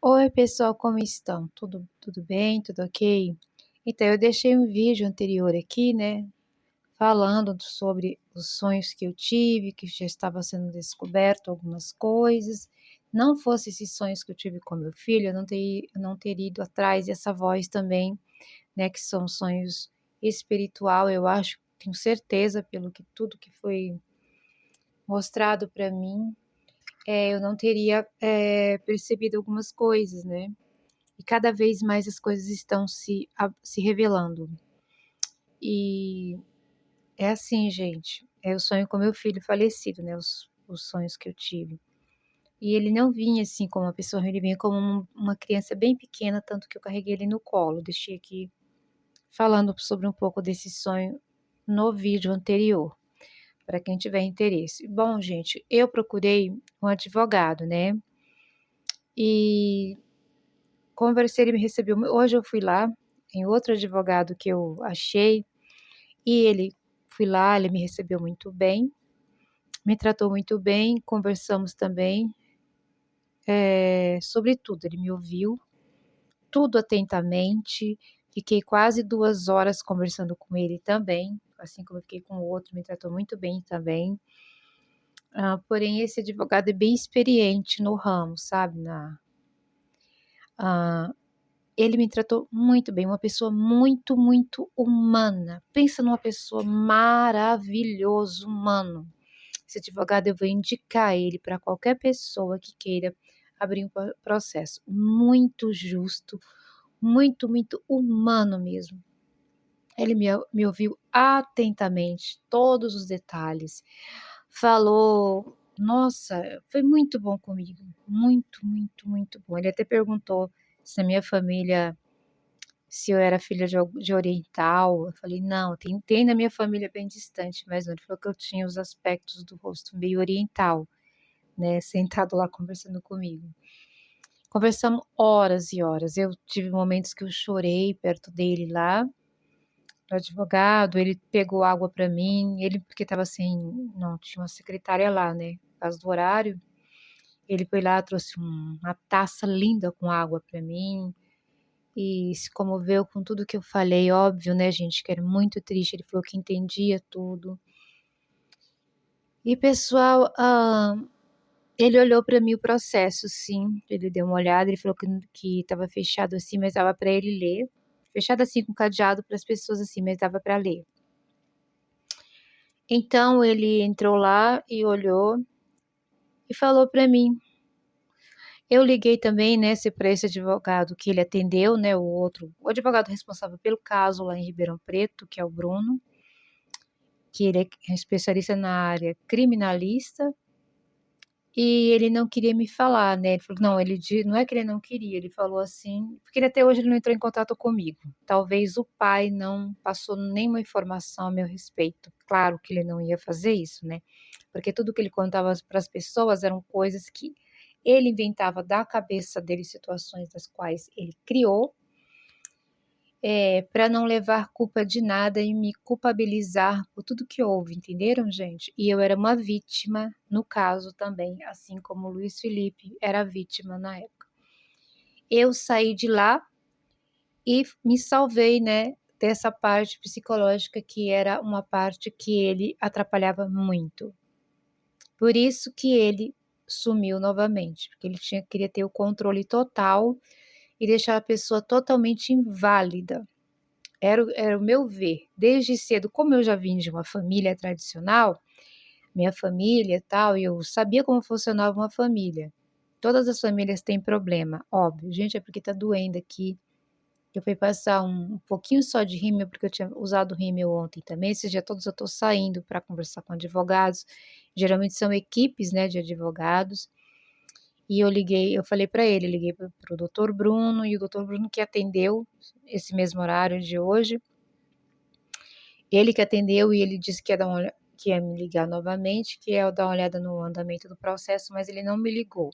Oi, pessoal, como estão? Tudo bem? Tudo ok? Então, eu deixei um vídeo anterior aqui, né, falando sobre os sonhos que eu tive, que já estava sendo descoberto algumas coisas. Não fosse esses sonhos que eu tive com meu filho, eu não teria ido atrás dessa voz também, né, que são sonhos espiritual, eu acho, tenho certeza pelo que tudo que foi mostrado para mim, eu não teria, percebido algumas coisas, né. E cada vez mais as coisas estão se revelando. E é assim, gente, eu sonho com meu filho falecido, né, os sonhos que eu tive. E ele não vinha assim como uma pessoa, ele vinha como uma criança bem pequena, tanto que eu carreguei ele no colo. Deixei aqui falando sobre um pouco desse sonho no vídeo anterior, para quem tiver interesse. Bom, gente, eu procurei um advogado, né, e conversei, ele me recebeu hoje eu fui lá, em outro advogado que eu achei, e fui lá, ele me recebeu muito bem, me tratou muito bem, conversamos também, sobre tudo, ele me ouviu, tudo atentamente, fiquei quase 2 horas conversando com ele também, assim como eu fiquei com o outro, me tratou muito bem também. Porém esse advogado é bem experiente no ramo, sabe, hã ele me tratou muito bem, uma pessoa muito, muito humana. Pensa numa pessoa maravilhoso, humano. Esse advogado eu vou indicar ele para qualquer pessoa que queira abrir um processo. Muito justo, muito, muito humano mesmo. Ele me ouviu atentamente, todos os detalhes. Falou, nossa, foi muito bom comigo, muito, muito, muito bom. Ele até perguntou se a minha família, se eu era filha de oriental, eu falei: "Não, tem na minha família bem distante, mas não", ele falou que eu tinha os aspectos do rosto meio oriental, né, sentado lá conversando comigo. Conversamos horas e horas, eu tive momentos que eu chorei perto dele lá, do advogado, ele pegou água para mim, ele porque estava sem, não tinha uma secretária lá, né, por causa do horário, ele foi lá, trouxe uma taça linda com água para mim. E se comoveu com tudo que eu falei, óbvio, né, gente, que era muito triste, ele falou que entendia tudo. E pessoal, ele olhou para mim o processo sim, ele deu uma olhada, ele falou que estava fechado assim, mas dava para ele ler. Fechado assim com cadeado para as pessoas assim, mas dava para ler. Então ele entrou lá e olhou e falou para mim. Eu liguei também, né, para esse advogado que ele atendeu, né, o advogado responsável pelo caso lá em Ribeirão Preto, que é o Bruno. Que ele é especialista na área criminalista, e ele não queria me falar, né, ele falou não, não é que ele não queria, ele falou assim porque ele até hoje ele não entrou em contato comigo, talvez o pai não passou nenhuma informação a meu respeito, claro que ele não ia fazer isso, né, porque tudo que ele contava para as pessoas eram coisas que ele inventava da cabeça dele, situações das quais ele criou, para não levar culpa de nada e me culpabilizar por tudo que houve, entenderam, gente? E eu era uma vítima no caso também, assim como o Luiz Felipe era vítima na época. Eu saí de lá e me salvei, né, dessa parte psicológica que era uma parte que ele atrapalhava muito. Por isso que ele sumiu novamente, porque ele queria ter o controle total e deixar a pessoa totalmente inválida. Era o meu ver, desde cedo, como eu já vim de uma família tradicional, minha família tal, e eu sabia como funcionava uma família. Todas as famílias têm problema, óbvio. Gente, é porque tá doendo aqui. Eu fui passar um pouquinho só de rímel, porque eu tinha usado rímel ontem também. Esses dias todos eu tô saindo para conversar com advogados. Geralmente são equipes, né, de advogados. E eu falei para ele, liguei para o doutor Bruno, e o doutor Bruno que atendeu esse mesmo horário de hoje. Ele que atendeu e ele disse que que ia me ligar novamente, que ia dar uma olhada no andamento do processo, mas ele não me ligou.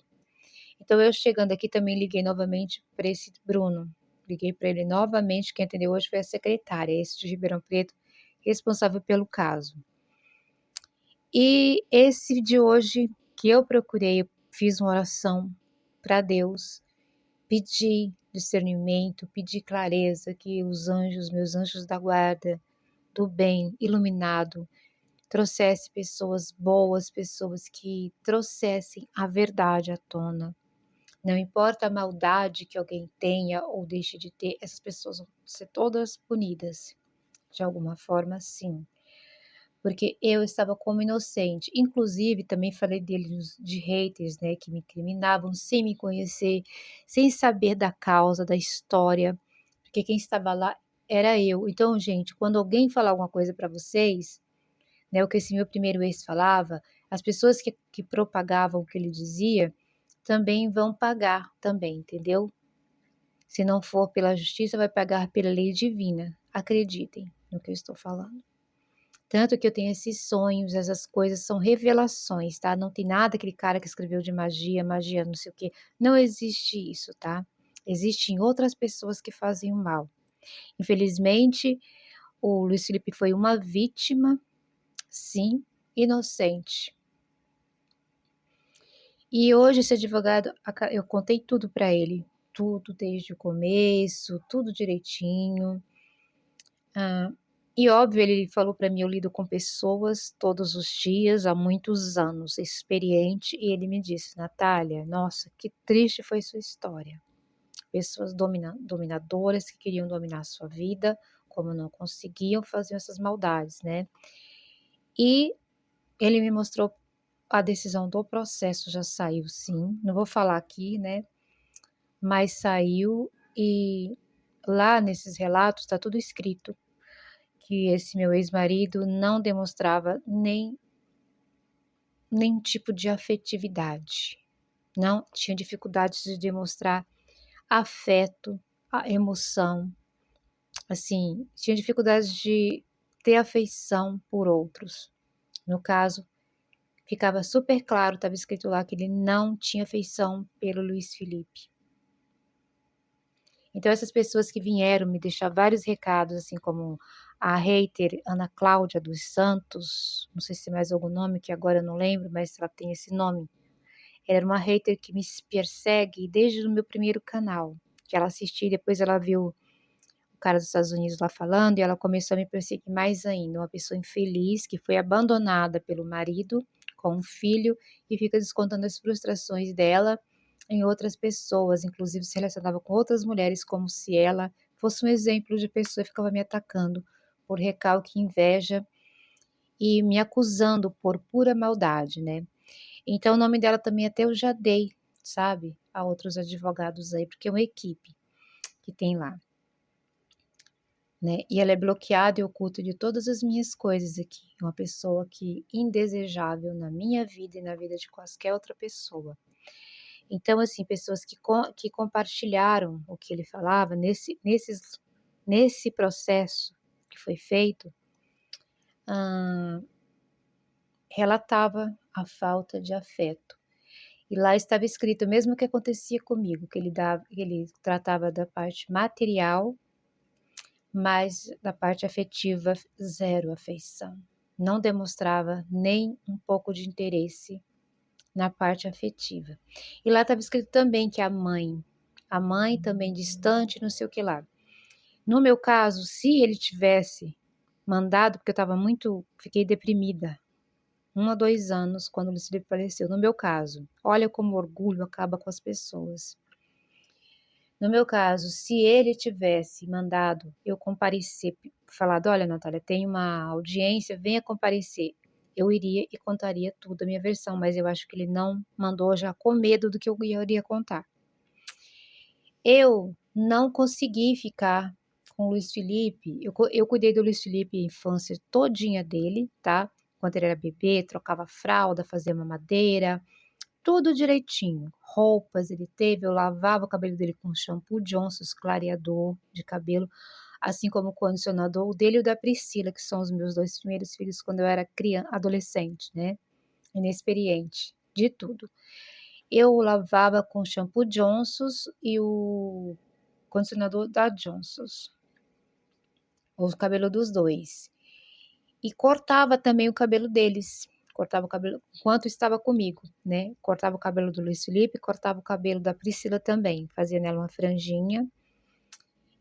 Então eu chegando aqui também liguei novamente para esse Bruno, liguei para ele novamente, quem atendeu hoje foi a secretária, esse de Ribeirão Preto, responsável pelo caso. E esse de hoje que eu procurei, eu fiz uma oração para Deus, Pedi discernimento, pedi clareza, que os anjos, meus anjos da guarda, do bem, iluminado, trouxesse pessoas boas, pessoas que trouxessem a verdade à tona. Não importa a maldade que alguém tenha ou deixe de ter, essas pessoas vão ser todas punidas, de alguma forma, sim. Porque eu estava como inocente. Inclusive, também falei deles de haters, né, que me incriminavam sem me conhecer, sem saber da causa, da história, porque quem estava lá era eu. Então, gente, quando alguém falar alguma coisa para vocês, né, o que esse meu primeiro ex falava, as pessoas que propagavam o que ele dizia, também vão pagar também, entendeu? Se não for pela justiça, vai pagar pela lei divina. Acreditem no que eu estou falando. Tanto que eu tenho esses sonhos, essas coisas são revelações, tá? Não tem nada aquele cara que escreveu de magia, magia não sei o quê. Não existe isso, tá? Existem outras pessoas que fazem o mal. Infelizmente, o Luiz Felipe foi uma vítima, sim, inocente. E hoje esse advogado, eu contei tudo para ele, tudo desde o começo, tudo direitinho. E óbvio, ele falou para mim, eu lido com pessoas todos os dias, há muitos anos, experiente, e ele me disse, Natália, nossa, que triste foi sua história. Pessoas dominadoras que queriam dominar a sua vida, como não conseguiam, faziam essas maldades, né? E ele me mostrou a decisão do processo, já saiu sim, não vou falar aqui, né? Mas saiu e lá nesses relatos está tudo escrito, que esse meu ex-marido não demonstrava nem tipo de afetividade, não tinha dificuldades de demonstrar afeto, a emoção, assim, tinha dificuldades de ter afeição por outros. No caso, ficava super claro, estava escrito lá que ele não tinha afeição pelo Luiz Felipe. Então essas pessoas que vieram me deixar vários recados, assim como a hater Ana Cláudia dos Santos, não sei se tem mais algum nome que agora eu não lembro, mas ela tem esse nome. Ela era uma hater que me persegue desde o meu primeiro canal, que ela assistiu e depois ela viu o cara dos Estados Unidos lá falando e ela começou a me perseguir mais ainda. Uma pessoa infeliz que foi abandonada pelo marido com um filho e fica descontando as frustrações dela em outras pessoas, inclusive se relacionava com outras mulheres como se ela fosse um exemplo de pessoa e ficava me atacando por recalque, inveja e me acusando por pura maldade, né? Então o nome dela também até eu já dei, sabe, a outros advogados aí, porque é uma equipe que tem lá, né? E ela é bloqueada e oculta de todas as minhas coisas aqui. É uma pessoa que indesejável na minha vida e na vida de qualquer outra pessoa. Então, assim, pessoas que compartilharam o que ele falava nesse processo que foi feito, relatava a falta de afeto. E lá estava escrito, mesmo o que acontecia comigo, que ele tratava da parte material, mas da parte afetiva, zero afeição. Não demonstrava nem um pouco de interesse na parte afetiva. E lá estava escrito também que a mãe também distante, não sei o que lá. No meu caso, se ele tivesse mandado, porque fiquei deprimida, 1 a 2 anos, quando o Luiz Felipe faleceu, no meu caso, olha como o orgulho acaba com as pessoas. No meu caso, se ele tivesse mandado eu comparecer, falado, olha, Natália, tem uma audiência, venha comparecer, eu iria e contaria tudo, a minha versão, mas eu acho que ele não mandou já com medo do que eu iria contar. Eu não consegui ficar com o Luiz Felipe, eu cuidei do Luiz Felipe a infância todinha dele, tá? Quando ele era bebê, trocava fralda, fazia mamadeira, tudo direitinho. Roupas ele teve, eu lavava o cabelo dele com shampoo Johnson's clareador de cabelo, assim como o condicionador, o dele e o da Priscila, que são os meus 2 primeiros filhos quando eu era criança, adolescente, né, inexperiente, de tudo. Eu lavava com shampoo Johnson's e o condicionador da Johnson's, o cabelo dos 2. E cortava também o cabelo deles, cortava o cabelo enquanto estava comigo, né, cortava o cabelo do Luiz Felipe, cortava o cabelo da Priscila também, fazia nela uma franjinha,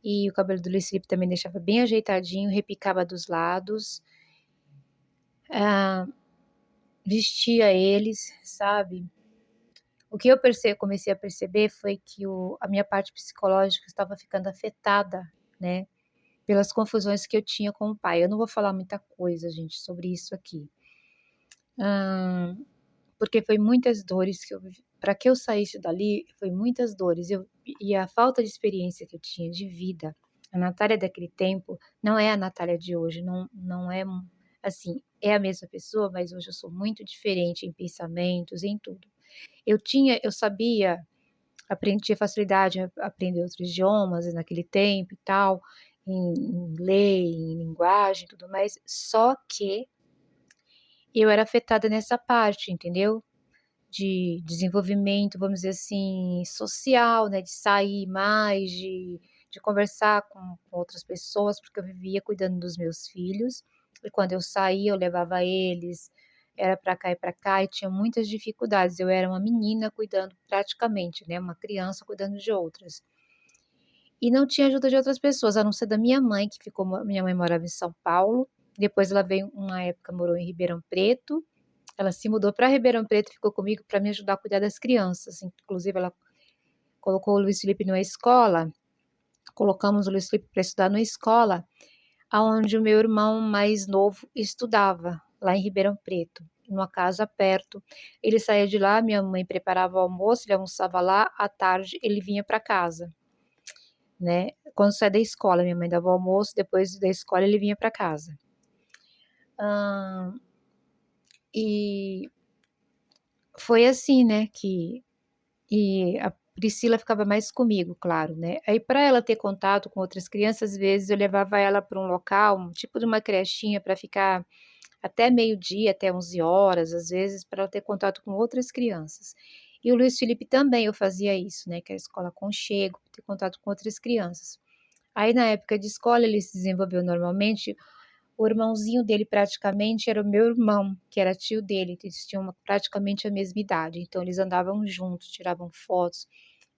e o cabelo do Luiz Felipe também deixava bem ajeitadinho, repicava dos lados, ah, vestia eles, sabe. O que eu comecei a perceber foi que a minha parte psicológica estava ficando afetada, né, pelas confusões que eu tinha com o pai. Eu não vou falar muita coisa, gente, sobre isso aqui. Hã, Porque foi muitas dores que eu vivi pra que eu saísse dali, foi muitas dores. E a falta de experiência que eu tinha de vida, a Natália daquele tempo não é a Natália de hoje, não é assim, é a mesma pessoa, mas hoje eu sou muito diferente em pensamentos, em tudo. Eu sabia, tinha facilidade em aprender outros idiomas naquele tempo e tal, em ler, em linguagem e tudo mais, só que eu era afetada nessa parte, entendeu? De desenvolvimento, vamos dizer assim, social, né, de sair mais, de conversar com outras pessoas, porque eu vivia cuidando dos meus filhos, e quando eu saía eu levava eles, era para cá e para cá, e tinha muitas dificuldades. Eu era uma menina cuidando praticamente, né, uma criança cuidando de outras. E não tinha ajuda de outras pessoas, a não ser da minha mãe, que ficou minha mãe morava em São Paulo, depois ela veio uma época morou em Ribeirão Preto, ela se mudou para Ribeirão Preto e ficou comigo para me ajudar a cuidar das crianças, inclusive ela colocou o Luiz Felipe numa escola, colocamos o Luiz Felipe para estudar numa escola aonde o meu irmão mais novo estudava, lá em Ribeirão Preto, numa casa perto. Ele saía de lá, minha mãe preparava o almoço, ele almoçava lá, à tarde ele vinha para casa, né. Quando saía da escola, minha mãe dava o almoço, depois da escola ele vinha para casa. Hã, e foi assim, né, e a Priscila ficava mais comigo, claro, né. Aí para ela ter contato com outras crianças, às vezes eu levava ela para um local, um tipo de uma crechinha para ficar até meio-dia, até 11 horas, às vezes, para ela ter contato com outras crianças. E o Luiz Felipe também eu fazia isso, né, que é a escola Aconchego, ter contato com outras crianças. Aí na época de escola ele se desenvolveu normalmente, o irmãozinho dele praticamente era o meu irmão, que era tio dele, que eles tinham praticamente a mesma idade, então eles andavam juntos, tiravam fotos.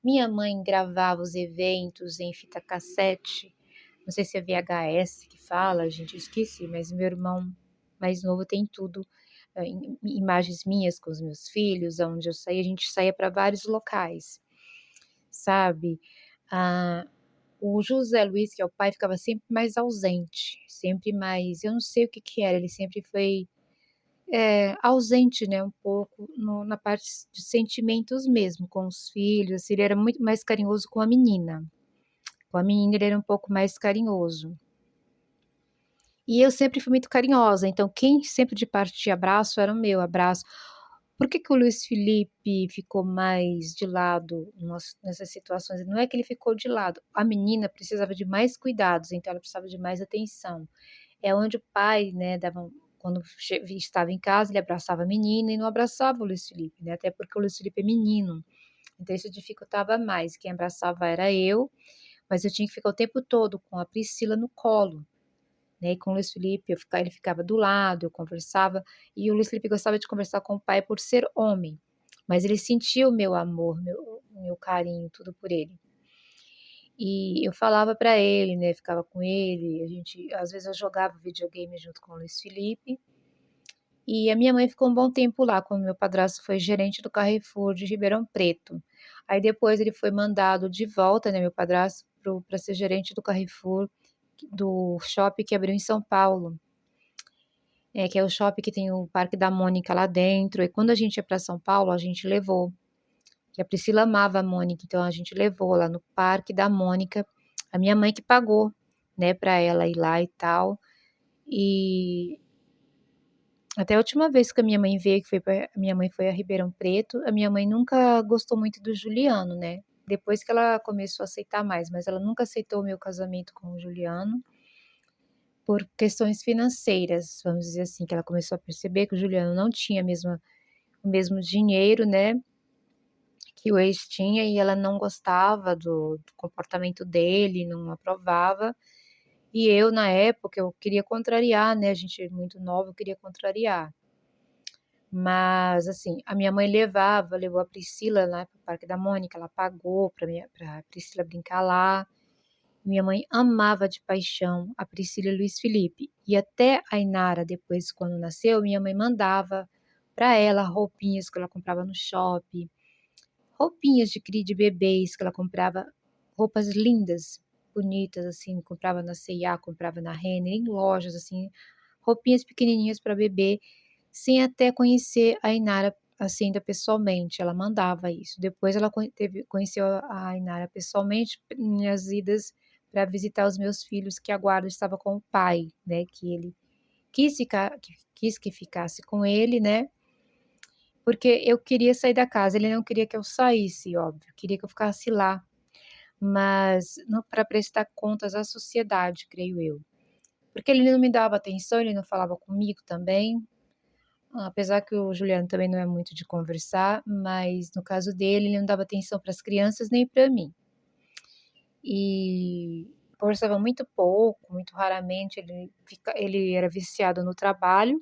Minha mãe gravava os eventos em fita cassete, não sei se é VHS que fala, gente, eu esqueci, mas meu irmão mais novo tem tudo, imagens minhas com os meus filhos, aonde eu saía, a gente saía para vários locais, sabe. Ah, o José Luiz, que é o pai, ficava sempre mais ausente, sempre mais, eu não sei o que que era, ele sempre foi, ausente, né, um pouco na parte de sentimentos mesmo, com os filhos, assim, ele era muito mais carinhoso com a menina. Com a menina ele era um pouco mais carinhoso. E eu sempre fui muito carinhosa, então quem sempre de partir abraço era o meu abraço. Por que que o Luiz Felipe ficou mais de lado nessas situações? Não é que ele ficou de lado, a menina precisava de mais cuidados, então ela precisava de mais atenção. É onde o pai, né, quando estava em casa, ele abraçava a menina e não abraçava o Luiz Felipe, né, até porque o Luiz Felipe é menino, então isso dificultava mais, quem abraçava era eu, mas eu tinha que ficar o tempo todo com a Priscila no colo, né, e com o Luiz Felipe ele ficava do lado, eu conversava, e o Luiz Felipe gostava de conversar com o pai por ser homem, mas ele sentia o meu amor, meu carinho, tudo por ele. E eu falava para ele, né, ficava com ele, a gente às vezes eu jogava videogame junto com o Luiz Felipe, e a minha mãe ficou um bom tempo lá, quando meu padrasto foi gerente do Carrefour de Ribeirão Preto. Aí depois ele foi mandado de volta, né, meu padrasto, para ser gerente do Carrefour, do shopping que abriu em São Paulo. Que é o shopping que tem o Parque da Mônica lá dentro, e quando a gente ia para São Paulo, a gente levou, que a Priscila amava a Mônica, então a gente levou lá no Parque da Mônica, a minha mãe que pagou, né, para ela ir lá e tal. E até a última vez que a minha mãe veio, a minha mãe foi a Ribeirão Preto, a minha mãe nunca gostou muito do Juliano, né, depois que ela começou a aceitar mais, mas ela nunca aceitou o meu casamento com o Juliano, por questões financeiras, vamos dizer assim, que ela começou a perceber que o Juliano não tinha o mesmo dinheiro, né, que o ex tinha, e ela não gostava do comportamento dele, não aprovava. E eu, na época, eu queria contrariar, né, a gente é muito nova, eu queria contrariar. Mas, assim, a minha mãe levou a Priscila lá para o Parque da Mônica, ela pagou pra Priscila brincar lá. Minha mãe amava de paixão a Priscila e Luiz Felipe. E até a Inara, depois, quando nasceu, minha mãe mandava para ela roupinhas que ela comprava no shopping, roupinhas de bebês que ela comprava, roupas lindas, bonitas, assim, comprava na C&A, comprava na Renner, em lojas, assim, roupinhas pequenininhas para bebê, sem até conhecer a Inara, assim, ainda pessoalmente, ela mandava isso. Depois ela conheceu a Inara pessoalmente em minhas idas para visitar os meus filhos, que a guarda estava com o pai, né, que ele quis que ficasse com ele, né, porque eu queria sair da casa, ele não queria que eu saísse, óbvio, queria que eu ficasse lá, mas não para prestar contas à sociedade, creio eu. Porque ele não me dava atenção, ele não falava comigo também, apesar que o Juliano também não é muito de conversar, mas no caso dele, ele não dava atenção para as crianças nem para mim. E conversava muito pouco, muito raramente, ele era viciado no trabalho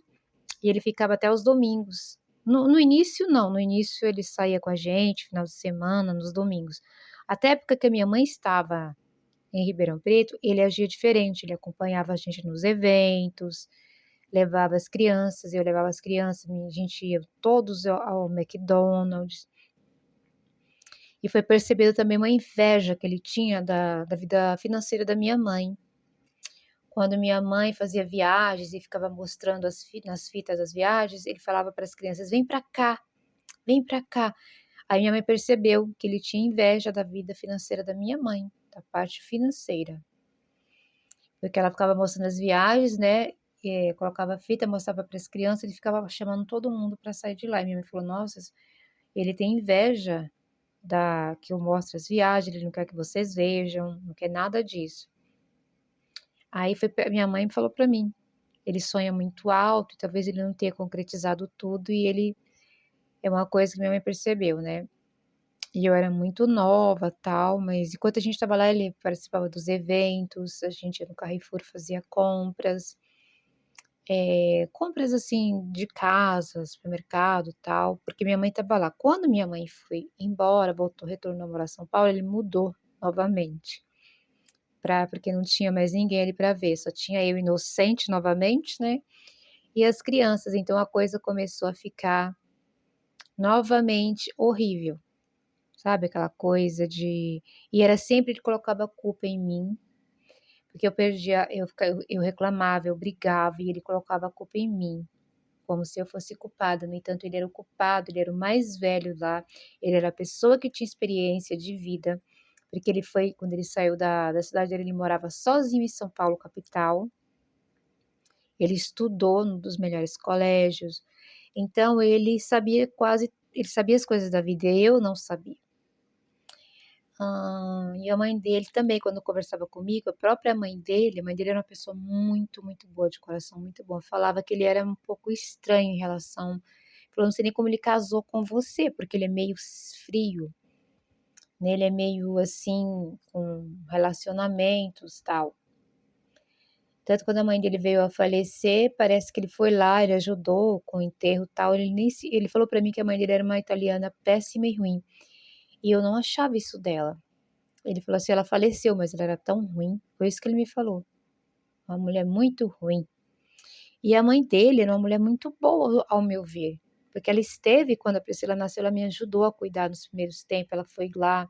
e ele ficava até os domingos. No início não, no início ele saía com a gente, final de semana, nos domingos. Até a época que a minha mãe estava em Ribeirão Preto, ele agia diferente, ele acompanhava a gente nos eventos, levava as crianças, eu levava as crianças, a gente ia todos ao McDonald's. E foi percebido também uma inveja que ele tinha da vida financeira da minha mãe. Quando minha mãe fazia viagens e ficava mostrando nas fitas das viagens, ele falava para as crianças: vem para cá, vem para cá. Aí minha mãe percebeu que ele tinha inveja da vida financeira da minha mãe, da parte financeira. Porque ela ficava mostrando as viagens, né? Colocava a fita, mostrava para as crianças, ele ficava chamando todo mundo para sair de lá. E minha mãe falou: nossa, ele tem inveja da que eu mostre as viagens, ele não quer que vocês vejam, não quer nada disso. Aí minha mãe falou para mim: ele sonha muito alto, talvez ele não tenha concretizado tudo, e ele é uma coisa que minha mãe percebeu, né? E eu era muito nova, tal, mas enquanto a gente estava lá, ele participava dos eventos, a gente ia no Carrefour, fazia compras. Compras assim de casa, supermercado, tal, porque minha mãe estava lá. Quando minha mãe foi embora, retornou a morar em São Paulo, ele mudou novamente, porque não tinha mais ninguém ali para ver, só tinha eu inocente novamente, né? E as crianças, então a coisa começou a ficar novamente horrível, sabe? Aquela coisa de. E era sempre ele colocava a culpa em mim, porque eu perdia, eu reclamava, eu brigava e ele colocava a culpa em mim, como se eu fosse culpada. No entanto, ele era o culpado, ele era o mais velho lá, ele era a pessoa que tinha experiência de vida, porque ele foi, quando ele saiu da cidade dele, ele morava sozinho em São Paulo, capital. Ele estudou num dos melhores colégios, então ele sabia as coisas da vida, e eu não sabia. E a mãe dele também, quando conversava comigo, a mãe dele era uma pessoa muito, muito boa, de coração muito bom. Falava que ele era um pouco estranho em relação. Falou, não sei nem como ele casou com você, porque ele é meio frio, né? Ele é meio assim, com relacionamentos tal. Tanto quando a mãe dele veio a falecer, parece que ele foi lá, ele ajudou com o enterro tal. Ele falou para mim que a mãe dele era uma italiana péssima e ruim. E eu não achava isso dela. Ele falou assim: ela faleceu, mas ela era tão ruim. Foi isso que ele me falou. Uma mulher muito ruim. E a mãe dele era uma mulher muito boa, ao meu ver. Porque ela esteve, quando a Priscila nasceu, ela me ajudou a cuidar nos primeiros tempos. Ela foi lá,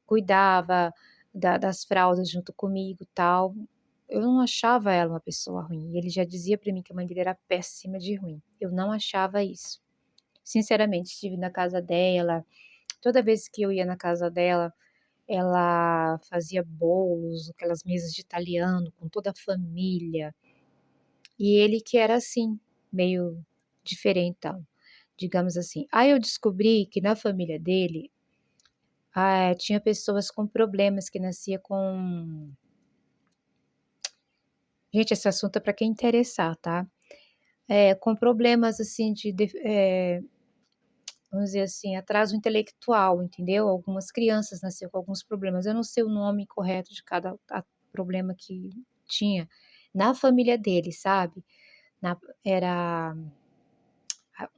cuidava das fraldas junto comigo e tal. Eu não achava ela uma pessoa ruim. E ele já dizia para mim que a mãe dele era péssima de ruim. Eu não achava isso. Sinceramente, estive na casa dela. Toda vez que eu ia na casa dela, ela fazia bolos, aquelas mesas de italiano com toda a família. E ele que era assim, meio diferentão, digamos assim. Aí eu descobri que na família dele, tinha pessoas com problemas que nascia com. Gente, esse assunto é para quem interessar, tá? Com problemas assim vamos dizer assim, atraso intelectual, entendeu? Algumas crianças nasceram com alguns problemas. Eu não sei o nome correto de cada problema que tinha na família dele, sabe? Era,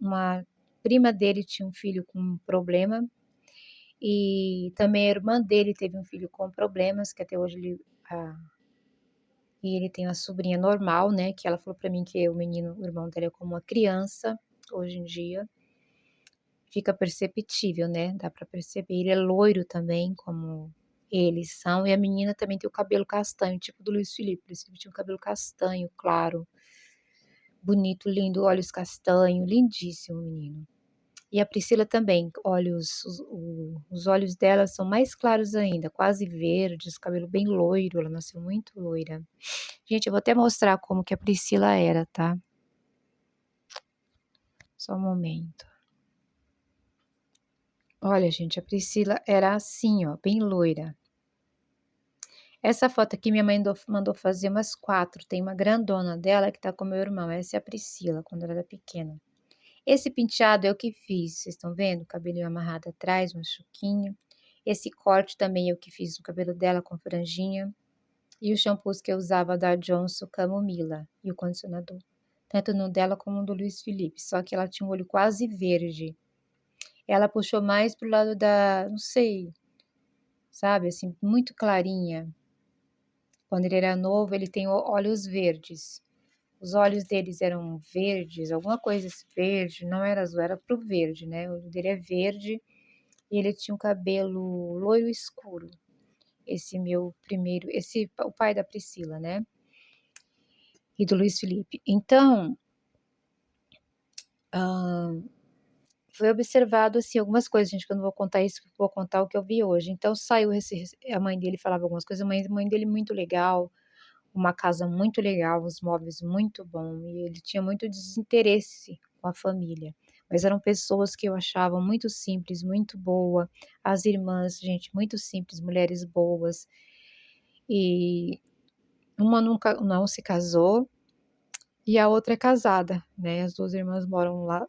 uma prima dele tinha um filho com um problema, e também a irmã dele teve um filho com problemas, que até hoje ah, ele tem uma sobrinha normal, né, que ela falou pra mim que o irmão dela é como uma criança, hoje em dia. Fica perceptível, né, dá pra perceber. Ele é loiro também, como eles são, e a menina também tem o cabelo castanho, tipo do Luiz Felipe. Luiz Felipe tinha um cabelo castanho, claro, bonito, lindo, olhos castanho, lindíssimo o menino. E a Priscila também, olhos os olhos dela são mais claros ainda, quase verdes, cabelo bem loiro, ela nasceu muito loira. Gente, eu vou até mostrar como que a Priscila era, tá? Só um momento. Olha, gente, a Priscila era assim, ó, bem loira. Essa foto aqui minha mãe mandou fazer umas 4, tem uma grandona dela que tá com meu irmão, essa é a Priscila, quando ela era pequena. Esse penteado é o que fiz, vocês estão vendo? O cabelinho amarrado atrás, um chuquinho. Esse corte também é o que fiz no cabelo dela com franjinha. E os shampoos que eu usava da Johnson Camomila e o condicionador. Tanto no dela como no do Luiz Felipe, só que ela tinha um olho quase verde. Ela puxou mais pro lado da, não sei, sabe, assim, muito clarinha. Quando ele era novo, ele tem olhos verdes. Os olhos deles eram verdes, alguma coisa verde, não era azul, era pro verde, né? O olho dele é verde e ele tinha um cabelo loiro escuro. Esse meu primeiro, o pai da Priscila, né? E do Luiz Felipe. Então, foi observado assim algumas coisas, gente, que eu não vou contar isso, vou contar o que eu vi hoje. Então saiu a mãe dele falava algumas coisas, a mãe dele muito legal, uma casa muito legal, os móveis muito bom, e ele tinha muito desinteresse com a família. Mas eram pessoas que eu achava muito simples, muito boa. As irmãs, gente, muito simples, mulheres boas. E uma nunca não se casou e a outra é casada, né? As duas irmãs moram lá,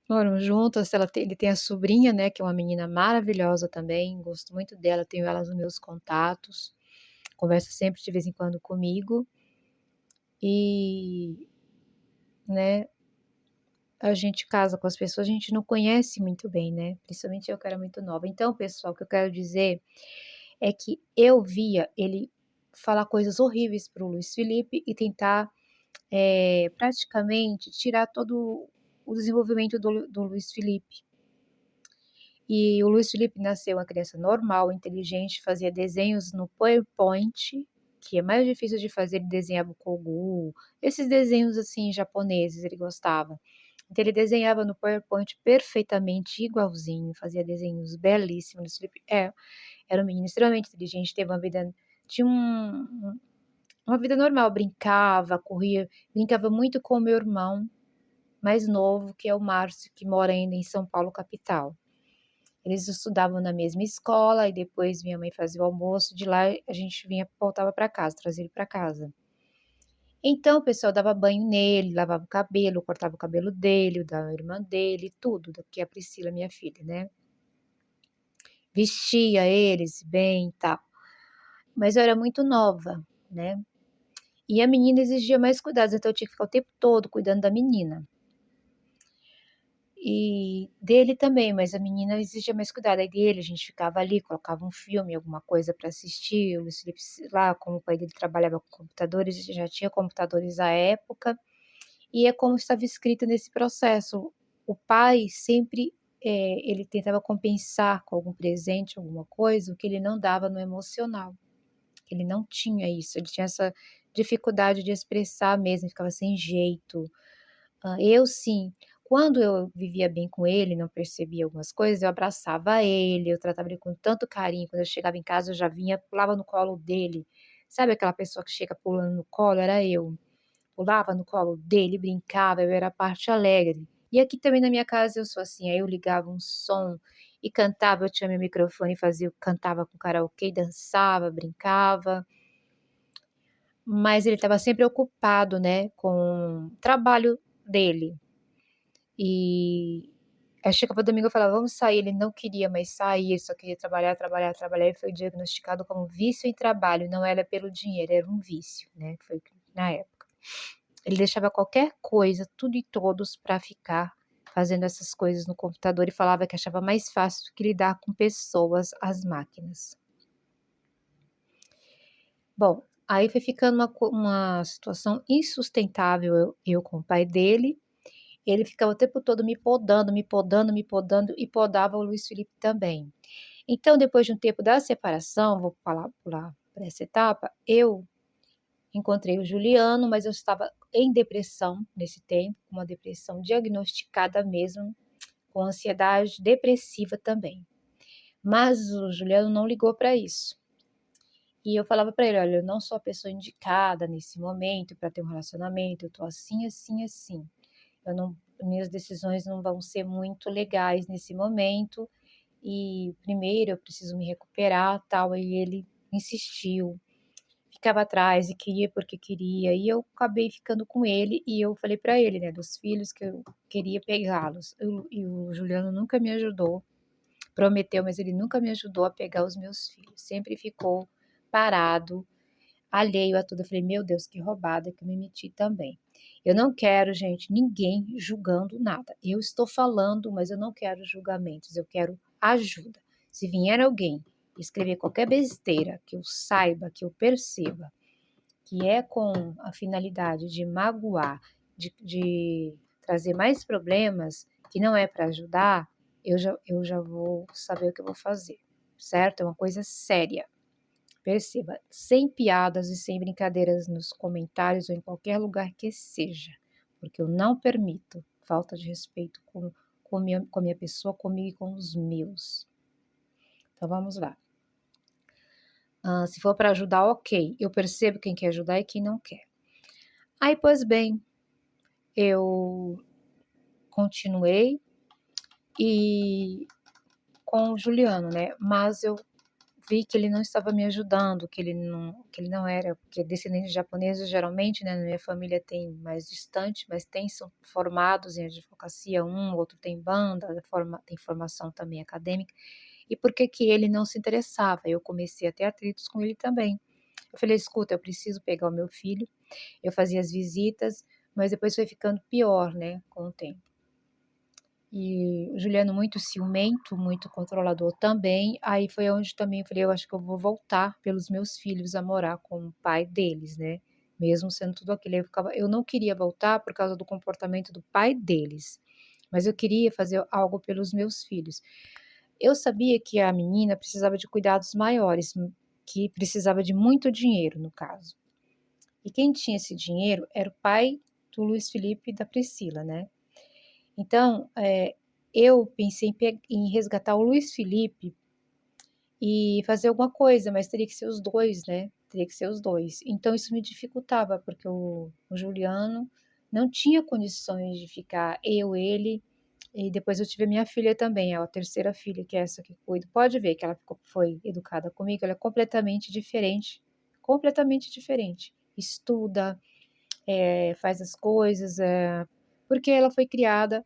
moram juntas. Ele tem a sobrinha, né, que é uma menina maravilhosa também. Gosto muito dela, tenho ela nos meus contatos. Conversa sempre de vez em quando comigo. E, né, a gente casa com as pessoas, a gente não conhece muito bem, né? Principalmente eu que era muito nova. Então, pessoal, o que eu quero dizer é que eu via ele falar coisas horríveis para o Luiz Felipe e tentar praticamente tirar todo o desenvolvimento do Luiz Felipe. E o Luiz Felipe nasceu uma criança normal, inteligente, fazia desenhos no PowerPoint, que é mais difícil de fazer, ele desenhava o Kogu, esses desenhos assim japoneses, ele gostava. Então ele desenhava no PowerPoint perfeitamente igualzinho, fazia desenhos belíssimos. Luiz Felipe era um menino extremamente inteligente, teve uma vida, tinha uma vida normal, brincava, corria, brincava muito com o meu irmão mais novo, que é o Márcio, que mora ainda em São Paulo, capital. Eles estudavam na mesma escola e depois minha mãe fazia o almoço, de lá a gente voltava para casa, trazia ele para casa. Então o pessoal dava banho nele, lavava o cabelo, cortava o cabelo dele, o da irmã dele, tudo, que é a Priscila, minha filha, né? Vestia eles bem e tal. Mas eu era muito nova, né? E a menina exigia mais cuidados, então eu tinha que ficar o tempo todo cuidando da menina. E dele também, mas a menina exigia mais cuidado. Aí dele, a gente ficava ali, colocava um filme, alguma coisa para assistir. O Luiz Felipe, lá, como o pai dele trabalhava com computadores, já tinha computadores à época. E é como estava escrito nesse processo. O pai sempre, ele tentava compensar com algum presente, alguma coisa, o que ele não dava no emocional. Ele não tinha isso, ele tinha essa dificuldade de expressar mesmo, ficava sem jeito. Eu sim, quando eu vivia bem com ele, não percebia algumas coisas, eu abraçava ele, eu tratava ele com tanto carinho. Quando eu chegava em casa, eu já vinha, pulava no colo dele. Sabe aquela pessoa que chega pulando no colo? Era eu. Pulava no colo dele, brincava, eu era a parte alegre. E aqui também na minha casa eu sou assim, aí eu ligava um som e cantava, eu tinha meu microfone, cantava com karaokê, dançava, brincava. Mas ele estava sempre ocupado, né, com o trabalho dele. E aí chegava domingo, eu falava: "Vamos sair", ele não queria mais sair, ele só queria trabalhar, trabalhar, trabalhar, e foi diagnosticado como vício em trabalho, não era pelo dinheiro, era um vício, né, foi na época. Ele deixava qualquer coisa, tudo e todos para ficar fazendo essas coisas no computador e falava que achava mais fácil do que lidar com pessoas, as máquinas. Bom, aí foi ficando uma situação insustentável eu com o pai dele. Ele ficava o tempo todo me podando, me podando, me podando e podava o Luiz Felipe também. Então, depois de um tempo da separação, vou falar pular para essa etapa, eu encontrei o Juliano, mas eu estava em depressão nesse tempo, uma depressão diagnosticada mesmo, com ansiedade depressiva também. Mas o Juliano não ligou para isso. E eu falava para ele: "Olha, eu não sou a pessoa indicada nesse momento para ter um relacionamento, eu tô assim, assim, assim. Eu não Minhas decisões não vão ser muito legais nesse momento e primeiro eu preciso me recuperar, tal". Aí ele insistiu, ficava atrás e queria porque queria, e eu acabei ficando com ele e eu falei para ele, né, dos filhos que eu queria pegá-los. E o Juliano nunca me ajudou, prometeu, mas ele nunca me ajudou a pegar os meus filhos, sempre ficou parado, alheio a tudo. Eu falei: "Meu Deus, que roubada que eu me meti também". Eu não quero, gente, ninguém julgando nada. Eu estou falando, mas eu não quero julgamentos, eu quero ajuda. Se vier alguém escrever qualquer besteira que eu saiba, que eu perceba, que é com a finalidade de magoar, de trazer mais problemas, que não é para ajudar, eu já vou saber o que eu vou fazer, certo? É uma coisa séria. Perceba, sem piadas e sem brincadeiras nos comentários ou em qualquer lugar que seja, porque eu não permito falta de respeito com a minha pessoa, comigo e com os meus. Então vamos lá. Se for para ajudar, ok. Eu percebo quem quer ajudar e quem não quer. Aí, pois bem, eu continuei e com o Juliano, né? Mas eu vi que ele não estava me ajudando, que ele não era, porque descendentes japoneses geralmente, né, na minha família tem mais distante, mas são formados em advocacia, outro tem banda, tem formação também acadêmica, e por que que ele não se interessava? Eu comecei a ter atritos com ele também. Eu falei: "Escuta, eu preciso pegar o meu filho". Eu fazia as visitas, mas depois foi ficando pior, né, com o tempo. E o Juliano muito ciumento, muito controlador também, aí foi onde também eu falei: "Eu acho que eu vou voltar pelos meus filhos a morar com o pai deles, né, mesmo sendo tudo aquilo". Eu não queria voltar por causa do comportamento do pai deles, mas eu queria fazer algo pelos meus filhos. Eu sabia que a menina precisava de cuidados maiores, que precisava de muito dinheiro, no caso. E quem tinha esse dinheiro era o pai do Luiz Felipe e da Priscila, né. Então, eu pensei em resgatar o Luiz Felipe e fazer alguma coisa, mas teria que ser os 2, né, teria que ser os 2. Então isso me dificultava, porque o Juliano não tinha condições de ficar eu, ele, e depois eu tive a minha filha também, a terceira filha, que é essa que cuido. Pode ver que ela foi educada comigo, ela é completamente diferente. Estuda, faz as coisas, porque ela foi criada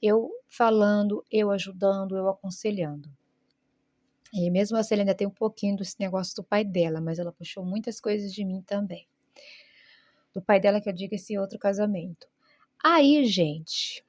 eu falando, eu ajudando, eu aconselhando. E mesmo assim, ela ainda tem um pouquinho desse negócio do pai dela, mas ela puxou muitas coisas de mim também. Do pai dela, que eu digo, esse outro casamento. Aí, gente,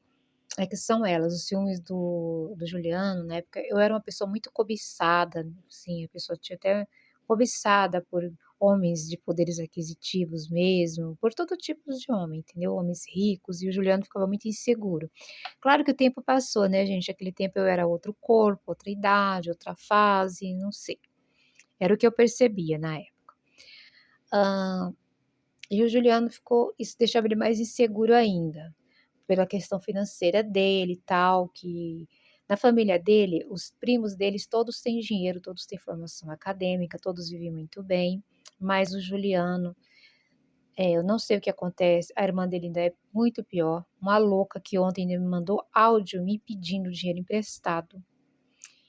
é que são elas, os ciúmes do Juliano, na época, eu era uma pessoa muito cobiçada, assim, a pessoa tinha até cobiçada por homens de poderes aquisitivos mesmo, por todo tipo de homem, entendeu? Homens ricos, e o Juliano ficava muito inseguro. Claro que o tempo passou, né, gente? Aquele tempo eu era outro corpo, outra idade, outra fase, não sei. Era o que eu percebia na época. E o Juliano ficou, isso deixava ele mais inseguro ainda, pela questão financeira dele e tal, que na família dele, os primos deles todos têm dinheiro, todos têm formação acadêmica, todos vivem muito bem, mas o Juliano, eu não sei o que acontece, a irmã dele ainda é muito pior, uma louca que ontem ainda me mandou áudio me pedindo dinheiro emprestado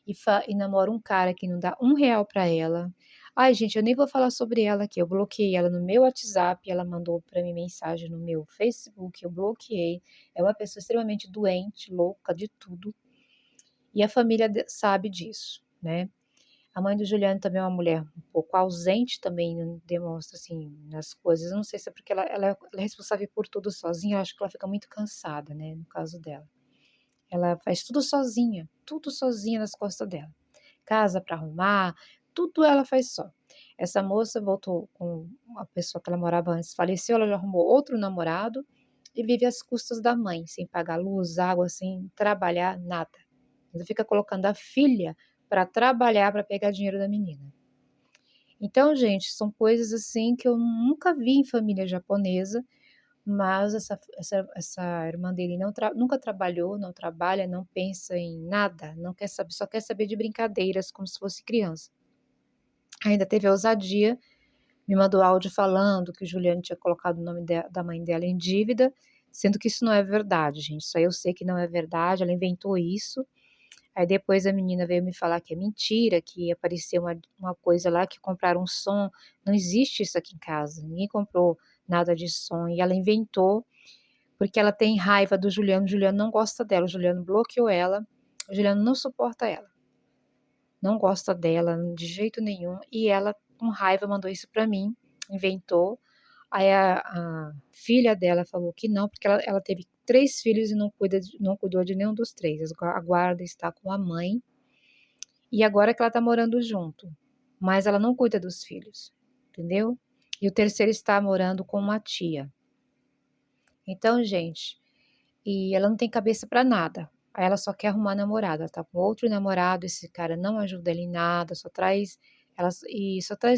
e namora um cara que não dá R$ 1 para ela. Ai, gente, eu nem vou falar sobre ela aqui. Eu bloqueei ela no meu WhatsApp, ela mandou para mim mensagem no meu Facebook, eu bloqueei. É uma pessoa extremamente doente, louca de tudo. E a família sabe disso, né? A mãe do Juliano também é uma mulher um pouco ausente, também não demonstra, assim, nas coisas. Eu não sei se é porque ela é responsável por tudo sozinha, eu acho que ela fica muito cansada, né, no caso dela. Ela faz tudo sozinha nas costas dela. Casa para arrumar, tudo ela faz só. Essa moça voltou com uma pessoa que ela morava antes, faleceu, ela já arrumou outro namorado e vive às custas da mãe, sem pagar luz, água, sem trabalhar, nada. Ainda fica colocando a filha para trabalhar para pegar dinheiro da menina. Então, gente, são coisas assim que eu nunca vi em família japonesa, mas essa irmã dele nunca trabalhou, não trabalha, não pensa em nada, não quer saber, só quer saber de brincadeiras, como se fosse criança. Ainda teve a ousadia, me mandou áudio falando que o Juliano tinha colocado o nome da mãe dela em dívida, sendo que isso não é verdade, gente. Isso aí eu sei que não é verdade, ela inventou isso. Aí depois a menina veio me falar que é mentira, que apareceu uma coisa lá, que compraram um som. Não existe isso aqui em casa, ninguém comprou nada de som. E ela inventou, porque ela tem raiva do Juliano. O Juliano não gosta dela, o Juliano bloqueou ela, o Juliano não suporta ela, não gosta dela de jeito nenhum. E ela, com raiva, mandou isso pra mim, inventou. Aí a filha dela falou que não, porque ela teve 3 filhos e não cuidou de nenhum dos 3. A guarda está com a mãe. E agora que ela tá morando junto, mas ela não cuida dos filhos, entendeu? E o terceiro está morando com uma tia. Então, gente, e ela não tem cabeça pra nada. Aí ela só quer arrumar namorado. Ela tá com outro namorado, esse cara não ajuda ela em nada, só traz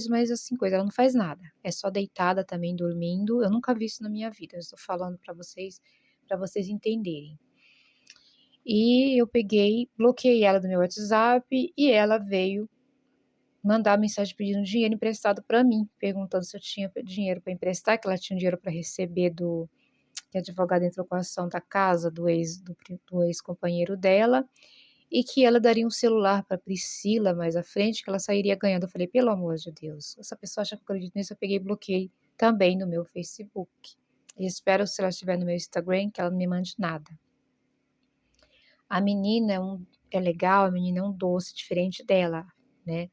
mais assim coisa, ela não faz nada. É só deitada também dormindo. Eu nunca vi isso na minha vida. Eu estou falando para vocês entenderem. E eu peguei, bloqueei ela do meu WhatsApp e ela veio mandar mensagem pedindo dinheiro emprestado para mim, perguntando se eu tinha dinheiro para emprestar, que ela tinha dinheiro para receber que a advogada entrou com a ação da casa do ex-companheiro dela, e que ela daria um celular para Priscila mais à frente, que ela sairia ganhando. Eu falei, pelo amor de Deus, essa pessoa acha que eu acredito nisso. Eu peguei e bloqueei também no meu Facebook. E espero, se ela estiver no meu Instagram, que ela não me mande nada. A menina é legal, a menina é um doce, diferente dela, né?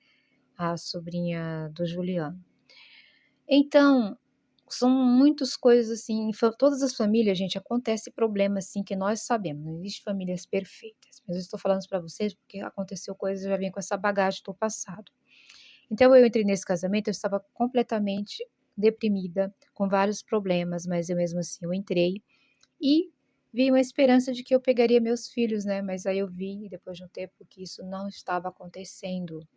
A sobrinha do Juliano. Então, são muitas coisas assim, todas as famílias, gente, acontece problema assim que nós sabemos, não existe famílias perfeitas. Mas eu estou falando isso para vocês porque aconteceu coisas, eu já vim com essa bagagem do passado. Então eu entrei nesse casamento, eu estava completamente deprimida, com vários problemas, mas eu mesmo assim eu entrei e vi uma esperança de que eu pegaria meus filhos, né? Mas aí eu vi, depois de um tempo, que isso não estava acontecendo,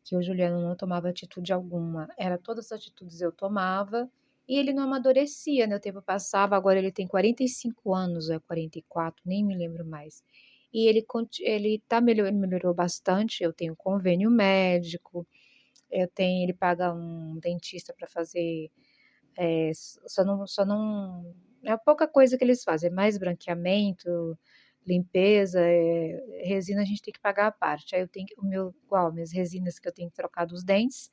que o Juliano não tomava atitude alguma. Era todas as atitudes eu tomava e ele não amadurecia, né? O tempo passava, agora ele tem 45 anos, ou é 44, nem me lembro mais. E ele melhorou bastante. Eu tenho convênio médico, ele paga um dentista para fazer, é pouca coisa que eles fazem, é mais branqueamento, limpeza, resina a gente tem que pagar à parte. Aí eu tenho igual, minhas resinas que eu tenho que trocar dos dentes,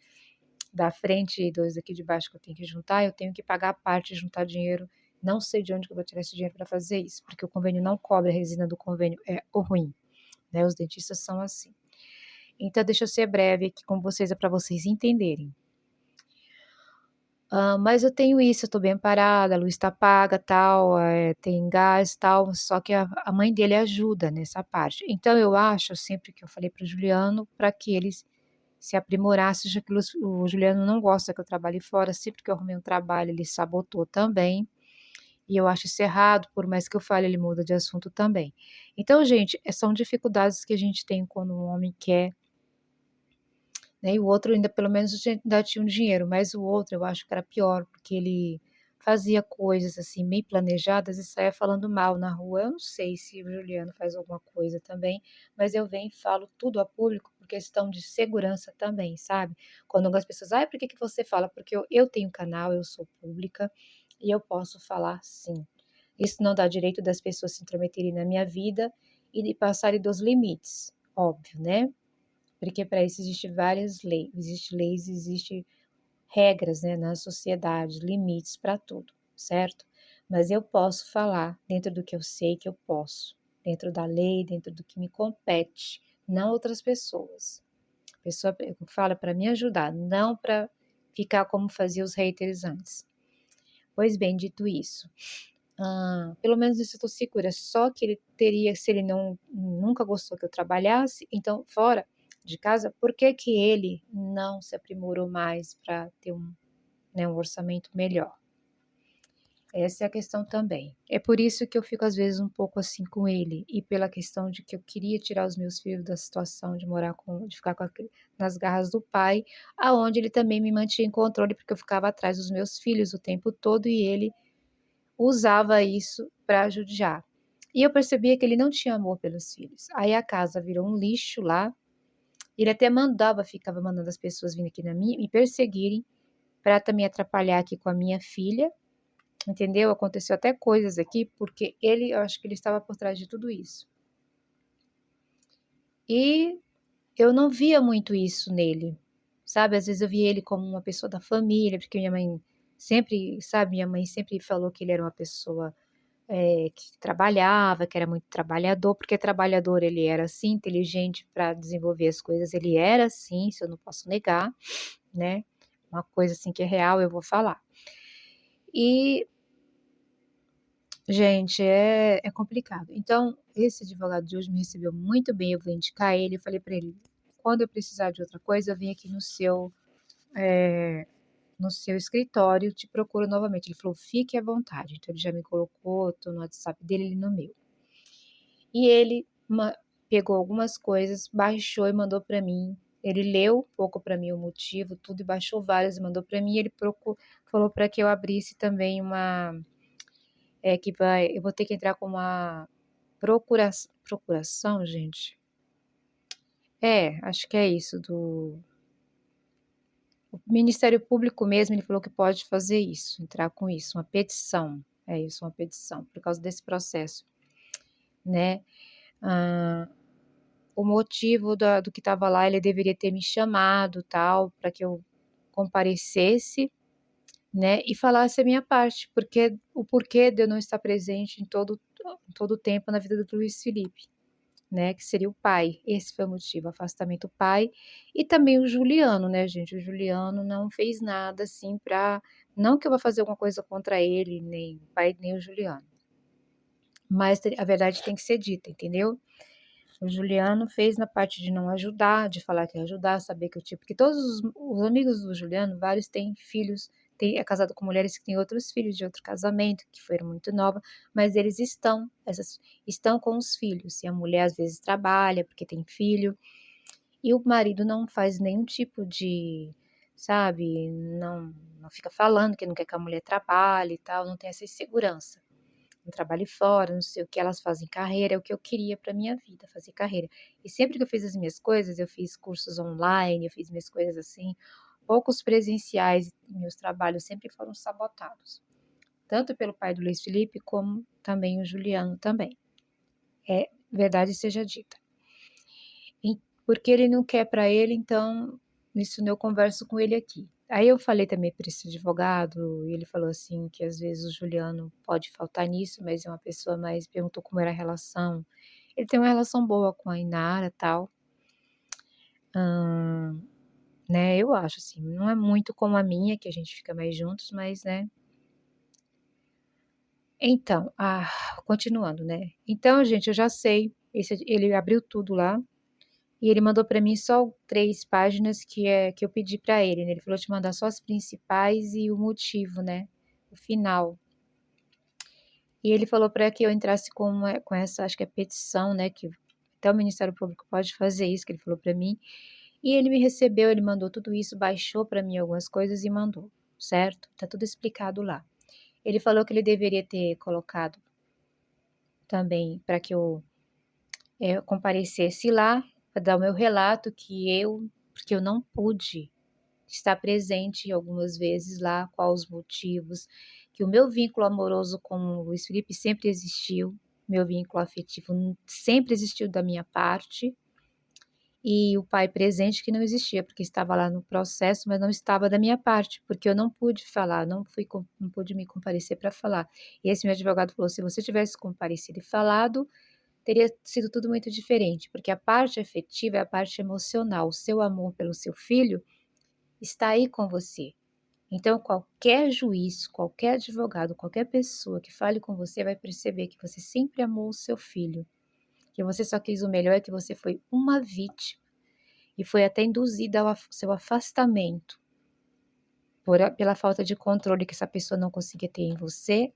da frente e dois aqui de baixo que eu tenho que juntar, eu tenho que pagar à parte, juntar dinheiro. Não sei de onde que eu vou tirar esse dinheiro para fazer isso, porque o convênio não cobre, a resina do convênio é o ruim, né? Os dentistas são assim. Então, deixa eu ser breve aqui com vocês, é para vocês entenderem. Mas eu tenho isso, eu tô bem parada, a luz tá paga, tal, tem gás, tal, só que a mãe dele ajuda nessa parte. Então eu acho, sempre que eu falei para o Juliano, para que ele se aprimorasse, já que o Juliano não gosta que eu trabalhe fora, sempre que eu arrumei um trabalho ele sabotou também, e eu acho isso errado, por mais que eu fale, ele muda de assunto também. Então, gente, são dificuldades que a gente tem quando um homem quer, né, e o outro ainda pelo menos ainda tinha um dinheiro, mas o outro eu acho que era pior, porque ele fazia coisas, assim, meio planejadas e saía falando mal na rua. Eu não sei se o Juliano faz alguma coisa também, mas eu venho e falo tudo a público por questão de segurança também, sabe. Quando algumas pessoas: "Ai, por que que você fala?", porque eu tenho canal, eu sou pública e eu posso falar sim. Isso não dá direito das pessoas se intrometerem na minha vida e de passarem dos limites, óbvio, né. Porque para isso existe várias leis, existe regras, né, na sociedade, limites para tudo, certo? Mas eu posso falar dentro do que eu sei que eu posso, dentro da lei, dentro do que me compete, não outras pessoas. A pessoa fala para me ajudar, não para ficar como fazia os haters antes. Pois bem, dito isso, pelo menos isso eu tô segura, só que ele teria se ele nunca gostou que eu trabalhasse, então fora de casa, por que que ele não se aprimorou mais para ter um orçamento melhor? Essa é a questão também. É por isso que eu fico às vezes um pouco assim com ele, e pela questão de que eu queria tirar os meus filhos da situação de ficar nas garras do pai, aonde ele também me mantinha em controle, porque eu ficava atrás dos meus filhos o tempo todo e ele usava isso para judiar. E eu percebia que ele não tinha amor pelos filhos. Aí a casa virou um lixo lá. Ele até ficava mandando as pessoas virem aqui me perseguirem para também atrapalhar aqui com a minha filha, entendeu? Aconteceu até coisas aqui, porque eu acho que ele estava por trás de tudo isso. E eu não via muito isso nele, sabe? Às vezes eu via ele como uma pessoa da família, porque minha mãe sempre falou que ele era uma pessoa que trabalhava, que era muito trabalhador, porque trabalhador ele era assim, inteligente para desenvolver as coisas, ele era assim, isso eu não posso negar, né? Uma coisa assim que é real, eu vou falar. E, gente, é complicado. Então, esse advogado de hoje me recebeu muito bem, eu vou indicar ele, eu falei para ele, quando eu precisar de outra coisa, eu venho aqui no seu escritório, te procuro novamente. Ele falou, fique à vontade. Então, ele já me colocou, tô no WhatsApp dele, ele no meu. E ele pegou algumas coisas, baixou e mandou para mim. Ele leu um pouco para mim o motivo, tudo, e baixou várias e mandou para mim. Ele falou para que eu abrisse também eu vou ter que entrar com uma procuração, gente. Acho que é isso, o Ministério Público mesmo, ele falou que pode fazer isso, entrar com isso, uma petição. É isso, uma petição, por causa desse processo, né? Ah, o motivo do que estava lá, ele deveria ter me chamado, tal, para que eu comparecesse, né, e falasse a minha parte, porque o porquê de eu não estar presente em todo o tempo na vida do Luiz Felipe, né, que seria o pai. Esse foi o motivo, afastamento do pai. E também o Juliano, né, gente, o Juliano não fez nada, assim, não que eu vá fazer alguma coisa contra ele, nem o pai, nem o Juliano, mas a verdade tem que ser dita, entendeu? O Juliano fez na parte de não ajudar, de falar que ia ajudar, saber que eu tinha, porque todos os amigos do Juliano, vários têm filhos, é casado com mulheres que têm outros filhos de outro casamento, que foram muito novas, mas eles estão com os filhos, e a mulher às vezes trabalha porque tem filho, e o marido não faz nenhum tipo de, sabe, não fica falando que não quer que a mulher trabalhe e tal, não tem essa insegurança. Não trabalhe fora, não sei o que, elas fazem carreira, é o que eu queria para minha vida, fazer carreira. E sempre que eu fiz as minhas coisas, eu fiz cursos online, eu fiz minhas coisas assim, poucos presenciais, e meus trabalhos sempre foram sabotados, tanto pelo pai do Luiz Felipe, como também o Juliano também. É verdade seja dita. Porque ele não quer para ele, então isso eu converso com ele aqui. Aí eu falei também para esse advogado, e ele falou assim que às vezes o Juliano pode faltar nisso, mas é uma pessoa mais, perguntou como era a relação. Ele tem uma relação boa com a Inara, tal. Né, eu acho assim, não é muito como a minha, que a gente fica mais juntos, mas, né. Então, continuando, né. Então, gente, eu já sei, ele abriu tudo lá. E ele mandou para mim só 3 páginas que eu pedi para ele, né, ele falou: "Te mandar só as principais e o motivo, né, o final". E ele falou para que eu entrasse com essa, acho que é petição, né, que até o Ministério Público pode fazer isso, que ele falou para mim. E ele me recebeu, ele mandou tudo isso, baixou para mim algumas coisas e mandou, certo? Tá tudo explicado lá. Ele falou que ele deveria ter colocado também para que eu, comparecesse lá, para dar o meu relato porque eu não pude estar presente algumas vezes lá, quais os motivos, que o meu vínculo amoroso com o Luiz Felipe sempre existiu, meu vínculo afetivo sempre existiu da minha parte, e o pai presente que não existia, porque estava lá no processo, mas não estava da minha parte, porque eu não pude falar, não pude me comparecer para falar. E esse meu advogado falou: se você tivesse comparecido e falado, teria sido tudo muito diferente, porque a parte afetiva é a parte emocional, o seu amor pelo seu filho está aí com você. Então qualquer juiz, qualquer advogado, qualquer pessoa que fale com você vai perceber que você sempre amou o seu filho, que você só quis o melhor, que você foi uma vítima e foi até induzida ao seu afastamento pela falta de controle que essa pessoa não conseguia ter em você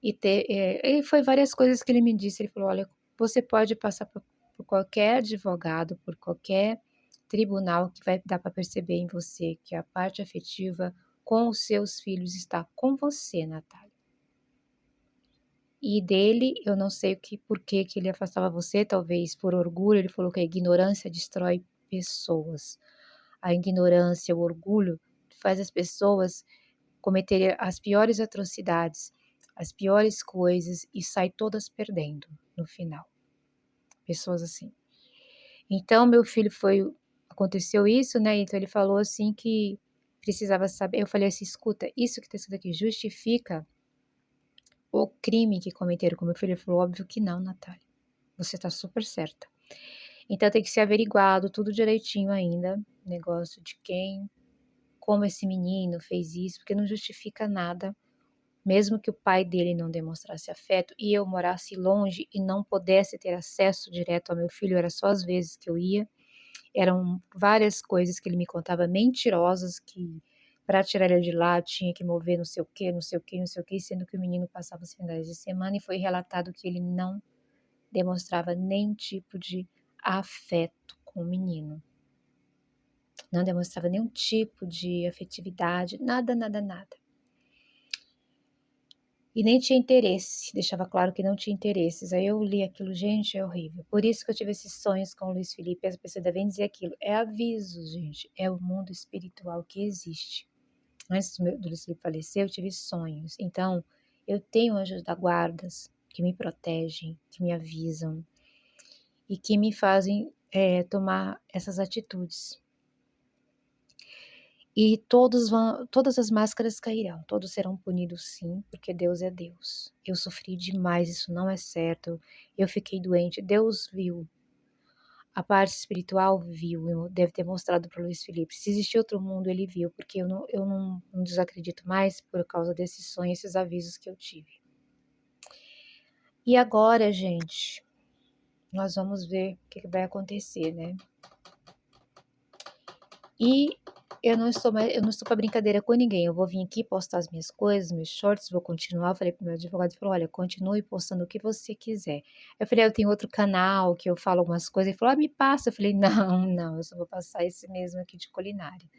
e foi várias coisas que ele me disse, ele falou: "Olha, você pode passar por qualquer advogado, por qualquer tribunal que vai dar para perceber em você que a parte afetiva com os seus filhos está com você, Natália. E dele, eu não sei por que ele afastava você, talvez por orgulho, ele falou que a ignorância destrói pessoas. A ignorância, o orgulho faz as pessoas cometerem as piores atrocidades, as piores coisas e sai todas perdendo no final. Pessoas assim. Então meu filho aconteceu isso, né, então ele falou assim que precisava saber, eu falei assim: "Escuta, isso que está escrito aqui justifica o crime que cometeram com meu filho?" Ele falou: "Óbvio que não, Natália, você está super certa." Então tem que ser averiguado tudo direitinho ainda, negócio de como esse menino fez isso, porque não justifica nada, mesmo que o pai dele não demonstrasse afeto e eu morasse longe e não pudesse ter acesso direto ao meu filho, era só às vezes que eu ia. Eram várias coisas que ele me contava mentirosas, que para tirar ele de lá tinha que mover não sei o quê, não sei o quê, não sei o quê, sendo que o menino passava os finais de semana e foi relatado que ele não demonstrava nenhum tipo de afeto com o menino. Não demonstrava nenhum tipo de afetividade, nada, nada, nada. E nem tinha interesse, deixava claro que não tinha interesses. Aí eu li aquilo, gente, é horrível. Por isso que eu tive esses sonhos com o Luiz Felipe, as pessoas devem dizer aquilo. É aviso, gente, é o mundo espiritual que existe. Antes do Luiz Felipe falecer, eu tive sonhos. Então, eu tenho anjos da guardas que me protegem, que me avisam e que me fazem tomar essas atitudes. E todas as máscaras cairão, todos serão punidos sim, porque Deus é Deus. Eu sofri demais, isso não é certo. Eu fiquei doente, Deus viu. A parte espiritual viu, deve ter mostrado para o Luiz Felipe. Se existir outro mundo, ele viu, porque eu não desacredito mais por causa desses sonhos, esses avisos que eu tive. E agora, gente, nós vamos ver o que vai acontecer, né? E eu não estou para brincadeira com ninguém. Eu vou vir aqui postar as minhas coisas, meus shorts, vou continuar. Eu falei pro meu advogado, ele falou: "Olha, continue postando o que você quiser." Eu falei: "Eu tenho outro canal que eu falo algumas coisas." Ele falou: "Ah, me passa." Eu falei: "Não, não, eu só vou passar esse mesmo aqui de culinária."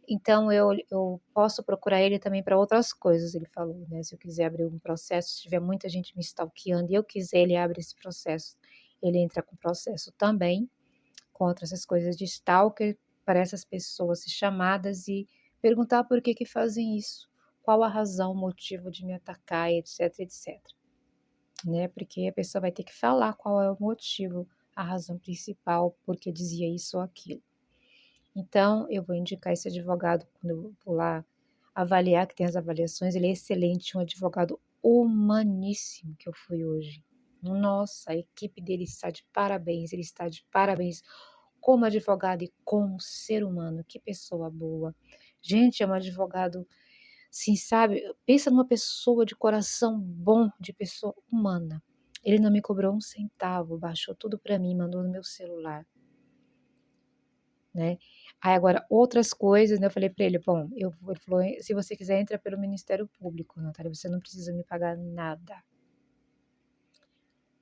Então eu posso procurar ele também para outras coisas, ele falou, né? Se eu quiser abrir um processo, se tiver muita gente me stalkeando e eu quiser, ele abre esse processo. Ele entra com processo também contra essas coisas de stalker para essas pessoas ser chamadas e perguntar por que fazem isso, qual a razão, o motivo de me atacar, etc, etc, né? Porque a pessoa vai ter que falar qual é o motivo, a razão principal, porque dizia isso ou aquilo. Então, eu vou indicar esse advogado quando eu vou lá avaliar, que tem as avaliações, ele é excelente, um advogado humaníssimo que eu fui hoje. Nossa, a equipe dele está de parabéns, ele está de parabéns como advogado e como ser humano, que pessoa boa. Gente, é um advogado, sim, sabe, pensa numa pessoa de coração bom, de pessoa humana. Ele não me cobrou um centavo, baixou tudo para mim, mandou no meu celular, né. Aí agora outras coisas, né, eu falei para ele: "Bom, ele falou: "Se você quiser entra pelo Ministério Público, Natália, você não precisa me pagar nada."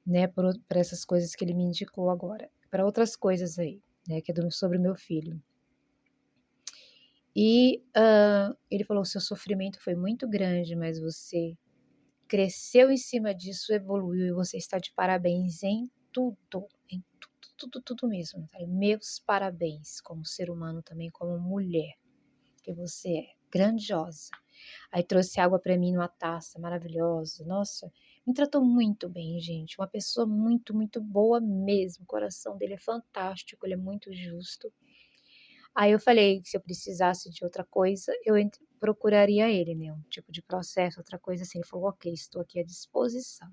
Né, por essas coisas que ele me indicou agora, para outras coisas aí, né, que é sobre o meu filho. E, ele falou: "O seu sofrimento foi muito grande, mas você cresceu em cima disso, evoluiu e você está de parabéns em tudo, tudo, tudo mesmo, Natália. Meus parabéns como ser humano também, como mulher, que você é grandiosa." Aí trouxe água para mim numa taça maravilhosa. Nossa, me tratou muito bem, gente. Uma pessoa muito, muito boa mesmo. O coração dele é fantástico, ele é muito justo. Aí eu falei que se eu precisasse de outra coisa, eu procuraria ele, né? Um tipo de processo, outra coisa assim. Ele falou: "Ok, estou aqui à disposição."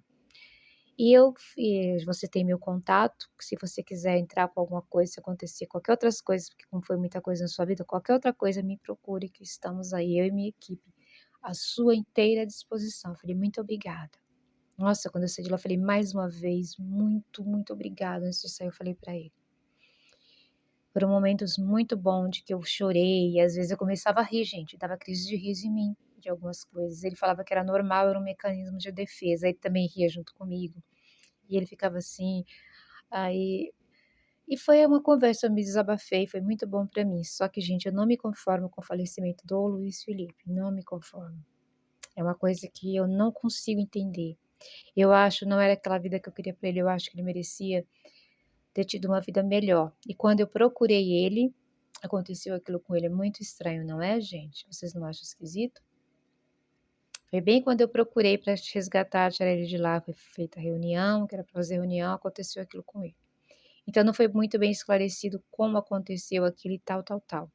Você tem meu contato, se você quiser entrar com alguma coisa, se acontecer qualquer outras coisas, porque como foi muita coisa na sua vida, qualquer outra coisa me procure que estamos aí, eu e minha equipe, à sua inteira disposição. Eu falei: "Muito obrigada". Nossa, quando eu saí de lá, eu falei mais uma vez: "Muito, muito obrigada". Antes de sair, eu falei pra ele. Foram momentos muito bons de que eu chorei e às vezes eu começava a rir, gente, dava crise de riso em mim, de algumas coisas. Ele falava que era normal, era um mecanismo de defesa, ele também ria junto comigo. E ele ficava assim, aí foi uma conversa, eu me desabafei, foi muito bom pra mim. Só que, gente, eu não me conformo com o falecimento do Luiz Felipe, não me conformo. É uma coisa que eu não consigo entender. Eu acho, não era aquela vida que eu queria pra ele, eu acho que ele merecia ter tido uma vida melhor. E quando eu procurei ele, aconteceu aquilo com ele, é muito estranho, não é, gente? Vocês não acham esquisito? Foi bem quando eu procurei para resgatar, tirar ele de lá, foi feita a reunião, que era para fazer reunião, aconteceu aquilo com ele. Então não foi muito bem esclarecido como aconteceu aquilo e tal, tal, tal.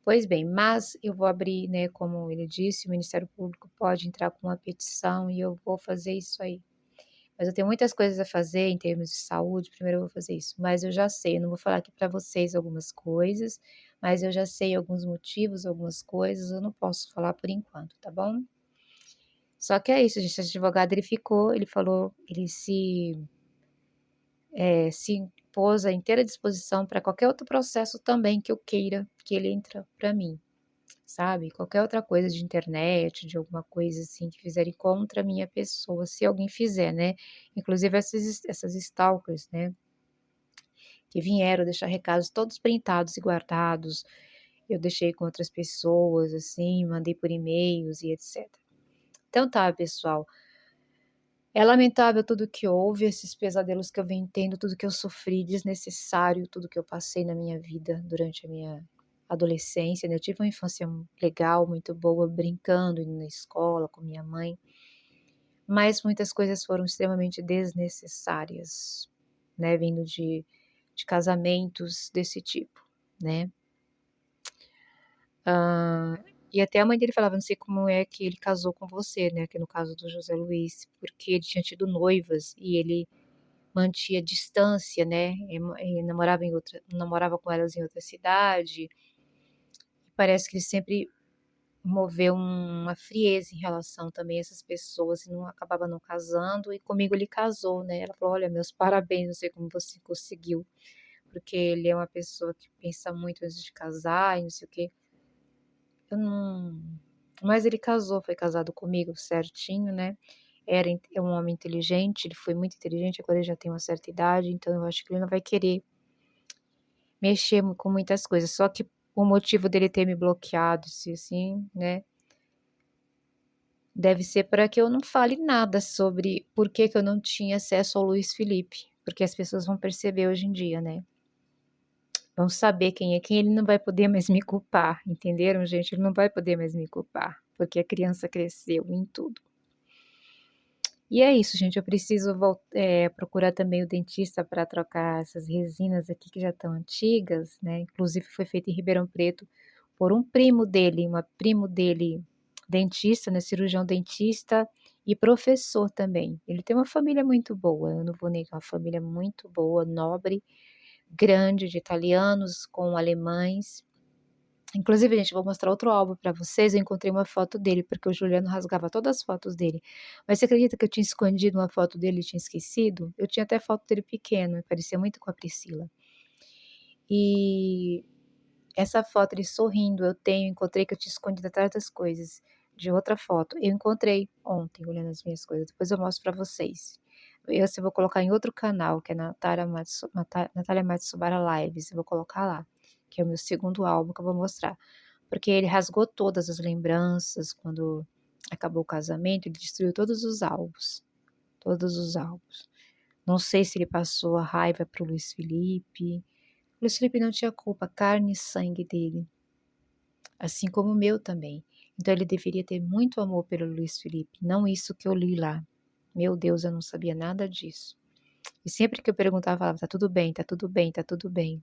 Pois bem, mas eu vou abrir, né, como ele disse, o Ministério Público pode entrar com uma petição e eu vou fazer isso aí. Mas eu tenho muitas coisas a fazer em termos de saúde, primeiro eu vou fazer isso. Mas eu já sei, eu não vou falar aqui para vocês algumas coisas, mas eu já sei alguns motivos, algumas coisas, eu não posso falar por enquanto, tá bom? Só que é isso, gente, esse advogado ele falou, ele se pôs à inteira disposição para qualquer outro processo também que eu queira que ele entra para mim, sabe? Qualquer outra coisa de internet, de alguma coisa assim que fizerem contra a minha pessoa, se alguém fizer, né? Inclusive essas stalkers, né? Que vieram deixar recados todos printados e guardados. Eu deixei com outras pessoas, assim, mandei por e-mails e etc. Então tá, pessoal. É lamentável tudo que houve, esses pesadelos que eu venho tendo, tudo que eu sofri, desnecessário, tudo que eu passei na minha vida durante a minha adolescência, né? Eu tive uma infância legal, muito boa, brincando, indo na escola com minha mãe, mas muitas coisas foram extremamente desnecessárias, né? Vindo de casamentos desse tipo, né? E até a mãe dele falava: "Não sei como é que ele casou com você", né, que no caso do José Luiz, porque ele tinha tido noivas e ele mantinha distância, né, namorava com elas em outra cidade, e parece que ele sempre moveu uma frieza em relação também a essas pessoas e não acabava não casando, e comigo ele casou, né. Ela falou: "Olha, meus parabéns, não sei como você conseguiu", porque ele é uma pessoa que pensa muito antes de casar e não sei o quê. Eu não Mas ele casou, foi casado comigo certinho, né. É um homem inteligente, ele foi muito inteligente, agora ele já tem uma certa idade, então eu acho que ele não vai querer mexer com muitas coisas, só que o motivo dele ter me bloqueado, se assim, né, deve ser para que eu não fale nada sobre por que que eu não tinha acesso ao Luiz Felipe, porque as pessoas vão perceber hoje em dia, né, vão saber quem é quem, ele não vai poder mais me culpar, entenderam, gente? Ele não vai poder mais me culpar, porque a criança cresceu em tudo. E é isso, gente, eu preciso procurar também o dentista para trocar essas resinas aqui que já estão antigas, né, inclusive foi feito em Ribeirão Preto por um primo dele dentista, né, cirurgião dentista e professor também. Ele tem uma família muito boa, eu não vou negar, uma família muito boa, nobre, grande, de italianos com alemães. Inclusive, gente, vou mostrar outro álbum pra vocês, eu encontrei uma foto dele, porque o Juliano rasgava todas as fotos dele. Mas você acredita que eu tinha escondido uma foto dele e tinha esquecido? Eu tinha até foto dele pequeno, parecia muito com a Priscila. E essa foto, ele sorrindo, encontrei que eu tinha escondido atrás das coisas, de outra foto. Eu encontrei ontem, olhando as minhas coisas, depois eu mostro pra vocês. Esse eu vou colocar em outro canal, que é Natália Matsubara Lives, eu vou colocar lá, que é o meu segundo álbum que eu vou mostrar. Porque ele rasgou todas as lembranças, quando acabou o casamento, ele destruiu todos os álbuns, todos os álbuns. Não sei se ele passou a raiva para o Luiz Felipe. O Luiz Felipe não tinha culpa, carne e sangue dele, assim como o meu também. Então ele deveria ter muito amor pelo Luiz Felipe, não isso que eu li lá. Meu Deus, eu não sabia nada disso. E sempre que eu perguntava, falava: "Tá tudo bem, tá tudo bem, tá tudo bem".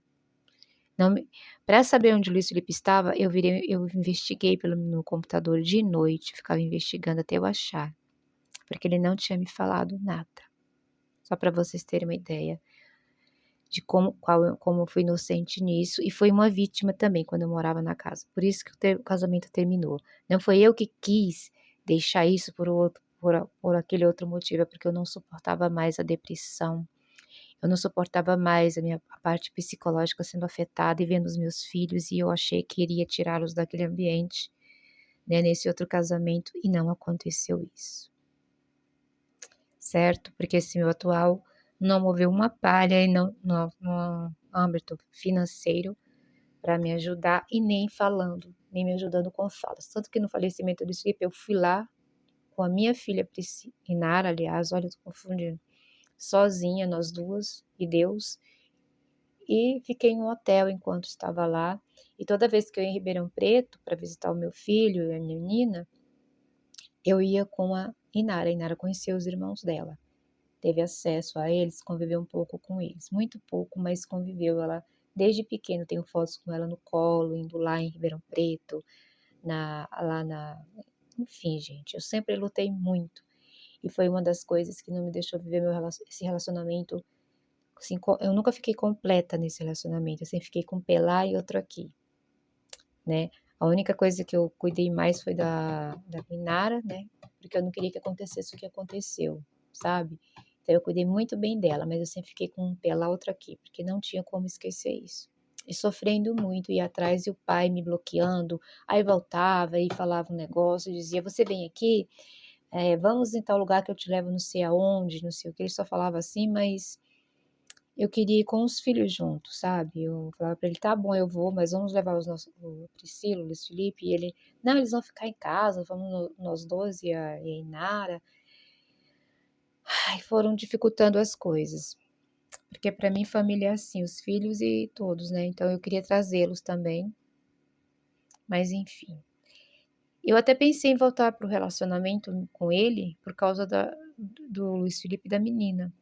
Não me Pra saber onde o Luiz Felipe estava, eu investiguei no computador de noite, ficava investigando até eu achar. porque ele não tinha me falado nada. Só para vocês terem uma ideia de como eu fui inocente nisso, e foi uma vítima também quando eu morava na casa. Por isso que o casamento terminou. Não foi eu que quis deixar isso por aquele outro motivo, é porque eu não suportava mais a depressão, eu não suportava mais a parte psicológica sendo afetada e vendo os meus filhos, e eu achei que iria tirá-los daquele ambiente, né, nesse outro casamento, e não aconteceu isso, certo? Porque esse meu atual não moveu uma palha e não no âmbito financeiro para me ajudar, e nem falando, nem me ajudando com falas. Tanto que no falecimento do Felipe, eu fui lá com a minha filha Inara, aliás, olha, eu tô confundindo, sozinha, nós duas e Deus, e fiquei em um hotel enquanto estava lá. E toda vez que eu ia em Ribeirão Preto para visitar o meu filho e a minha menina, eu ia com a Inara. A Inara conhecia os irmãos dela, teve acesso a eles, conviveu um pouco com eles, muito pouco, mas conviveu. Ela, desde pequena, tenho fotos com ela no colo, indo lá em Ribeirão Preto, enfim, gente, eu sempre lutei muito, e foi uma das coisas que não me deixou viver esse relacionamento, assim, eu nunca fiquei completa nesse relacionamento, eu sempre fiquei com um pé lá e outro aqui, né? A única coisa que eu cuidei mais foi da Minara, né? Porque eu não queria que acontecesse o que aconteceu, sabe? Então eu cuidei muito bem dela, mas eu sempre fiquei com um pé lá, outro aqui, porque não tinha como esquecer isso. E sofrendo muito, ia atrás, e o pai me bloqueando, aí voltava e falava um negócio, dizia, você vem aqui, vamos em tal lugar que eu te levo não sei aonde, não sei o que, ele só falava assim, mas eu queria ir com os filhos juntos, sabe? Eu falava para ele, tá bom, eu vou, mas vamos levar o Priscila, o Luiz Felipe, e ele, não, eles vão ficar em casa, vamos nós dois e a Inara. Ai, foram dificultando as coisas, porque para mim família é assim, os filhos e todos, né? Então eu queria trazê-los também, mas enfim. Eu até pensei em voltar pro relacionamento com ele por causa do Luiz Felipe e da menina,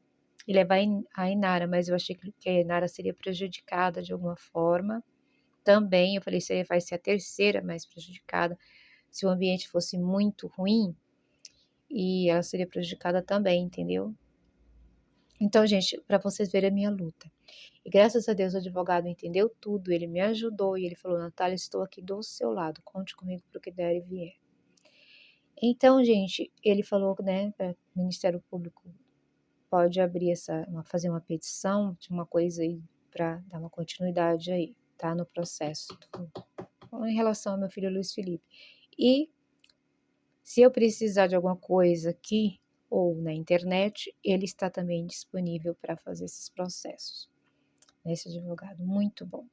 e levar a Inara, mas eu achei que a Inara seria prejudicada de alguma forma. Também, eu falei, você vai ser a terceira mais prejudicada, se o ambiente fosse muito ruim, e ela seria prejudicada também, entendeu? Então, gente, para vocês verem a minha luta. E graças a Deus o advogado entendeu tudo, ele me ajudou e ele falou, Natália, estou aqui do seu lado, conte comigo para o que der e vier. Então, gente, ele falou, né, para o Ministério Público pode abrir fazer uma petição de uma coisa aí para dar uma continuidade aí, tá, no processo em relação ao meu filho Luiz Felipe. E se eu precisar de alguma coisa aqui ou na internet, ele está também disponível para fazer esses processos. Esse advogado, muito bom.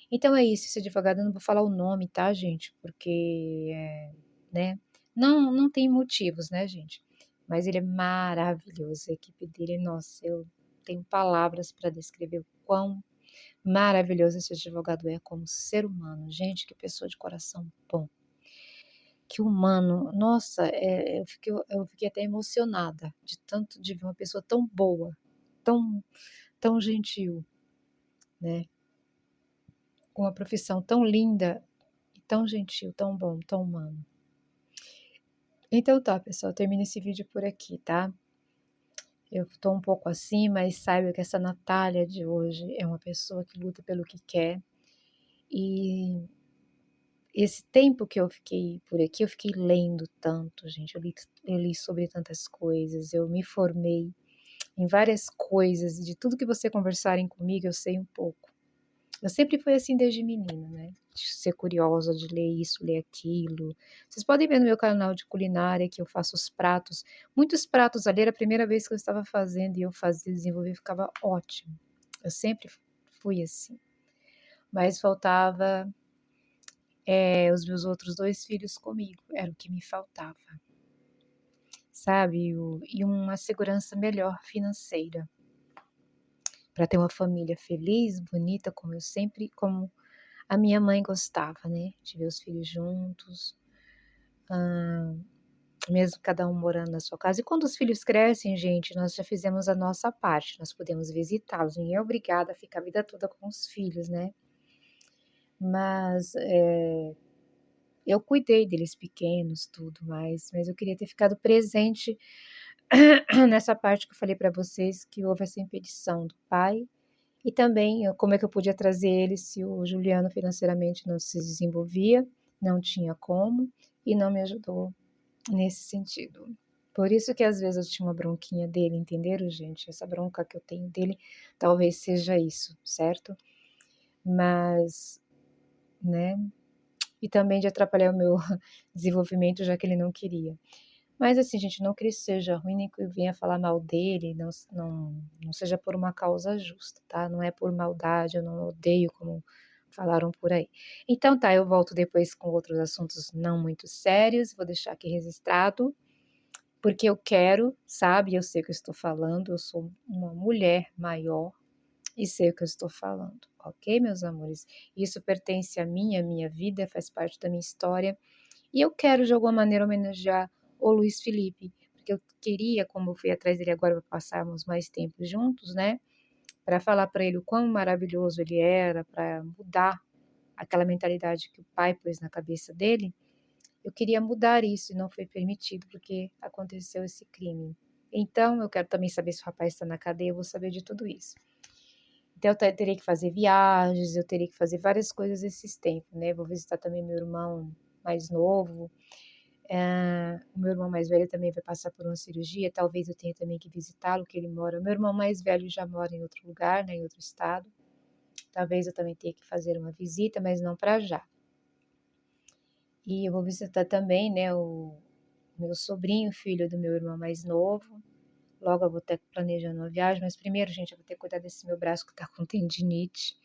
Então é isso, esse advogado, eu não vou falar o nome, tá, gente? Porque, né, não tem motivos, né, gente? Mas ele é maravilhoso, a equipe dele, nossa, eu tenho palavras para descrever o quão maravilhoso esse advogado é como ser humano. Gente, que pessoa de coração bom. Que humano, nossa, eu fiquei até emocionada de tanto de ver uma pessoa tão boa, tão, tão gentil, né? Com uma profissão tão linda e tão gentil, tão bom, tão humano. Então tá, pessoal, termino esse vídeo por aqui, tá? Eu tô um pouco assim, mas saiba que essa Natália de hoje é uma pessoa que luta pelo que quer. E esse tempo que eu fiquei por aqui, eu fiquei lendo tanto, gente. Eu li sobre tantas coisas, eu me formei em várias coisas, de tudo que você conversarem comigo, eu sei um pouco. Eu sempre fui assim desde menina, né? De ser curiosa, de ler isso, ler aquilo. Vocês podem ver no meu canal de culinária que eu faço os pratos. Muitos pratos ali era a primeira vez que eu estava fazendo e eu fazia, desenvolver, ficava ótimo. Eu sempre fui assim. Mas faltava os meus outros 2 filhos comigo, era o que me faltava, sabe? E uma segurança melhor financeira, para ter uma família feliz, bonita, como a minha mãe gostava, né? De ver os filhos juntos, mesmo cada um morando na sua casa. E quando os filhos crescem, gente, nós já fizemos a nossa parte, nós podemos visitá-los, ninguém é obrigado a ficar a vida toda com os filhos, né? Mas eu cuidei deles pequenos, tudo mais, mas eu queria ter ficado presente nessa parte que eu falei para vocês que houve essa impedição do pai, e também como é que eu podia trazer ele se o Juliano financeiramente não se desenvolvia, não tinha como, e não me ajudou nesse sentido. Por isso que às vezes eu tinha uma bronquinha dele, entenderam, gente? Essa bronca que eu tenho dele talvez seja isso, certo? Mas, né? E também de atrapalhar o meu desenvolvimento, já que ele não queria. Mas assim, gente, não que ele seja ruim, nem que eu venha falar mal dele, não seja por uma causa justa, tá? Não é por maldade, eu não odeio como falaram por aí. Então tá, eu volto depois com outros assuntos não muito sérios, vou deixar aqui registrado, porque eu quero, sabe? Eu sei o que eu estou falando, eu sou uma mulher maior e sei o que eu estou falando, ok, meus amores? Isso pertence à minha vida, faz parte da minha história, e eu quero de alguma maneira homenagear o Luiz Felipe, porque eu queria, como eu fui atrás dele agora para passarmos mais tempo juntos, né? Para falar para ele o quão maravilhoso ele era, para mudar aquela mentalidade que o pai pôs na cabeça dele. Eu queria mudar isso e não foi permitido porque aconteceu esse crime. Então, eu quero também saber se o rapaz está na cadeia, eu vou saber de tudo isso. Então, eu teria que fazer viagens, eu teria que fazer várias coisas esses tempos, né? Vou visitar também meu irmão mais novo. O meu irmão mais velho também vai passar por uma cirurgia, talvez eu tenha também que visitá-lo, que ele mora. Meu irmão mais velho já mora em outro lugar, né, em outro estado. Talvez eu também tenha que fazer uma visita, mas não para já. E eu vou visitar também, né, o meu sobrinho, filho do meu irmão mais novo. Logo eu vou estar planejando uma viagem, mas primeiro, gente, eu vou ter que cuidar desse meu braço que tá com tendinite.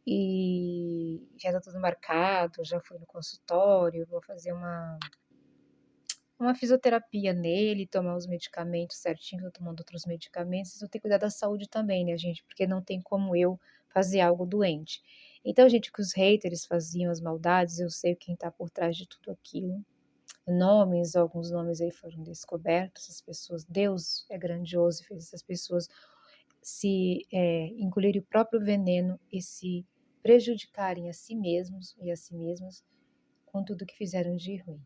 E já tá tudo marcado, já fui no consultório, vou fazer uma fisioterapia nele, tomar os medicamentos certinho, tô tomando outros medicamentos, eu tenho que cuidar da saúde também, né, gente, porque não tem como eu fazer algo doente. Então, gente, o que os haters faziam, as maldades, eu sei quem tá por trás de tudo aquilo. Nomes, alguns nomes aí foram descobertos, essas pessoas, Deus é grandioso e fez essas pessoas se engolirem o próprio veneno e se prejudicarem a si mesmos e a si mesmas com tudo que fizeram de ruim,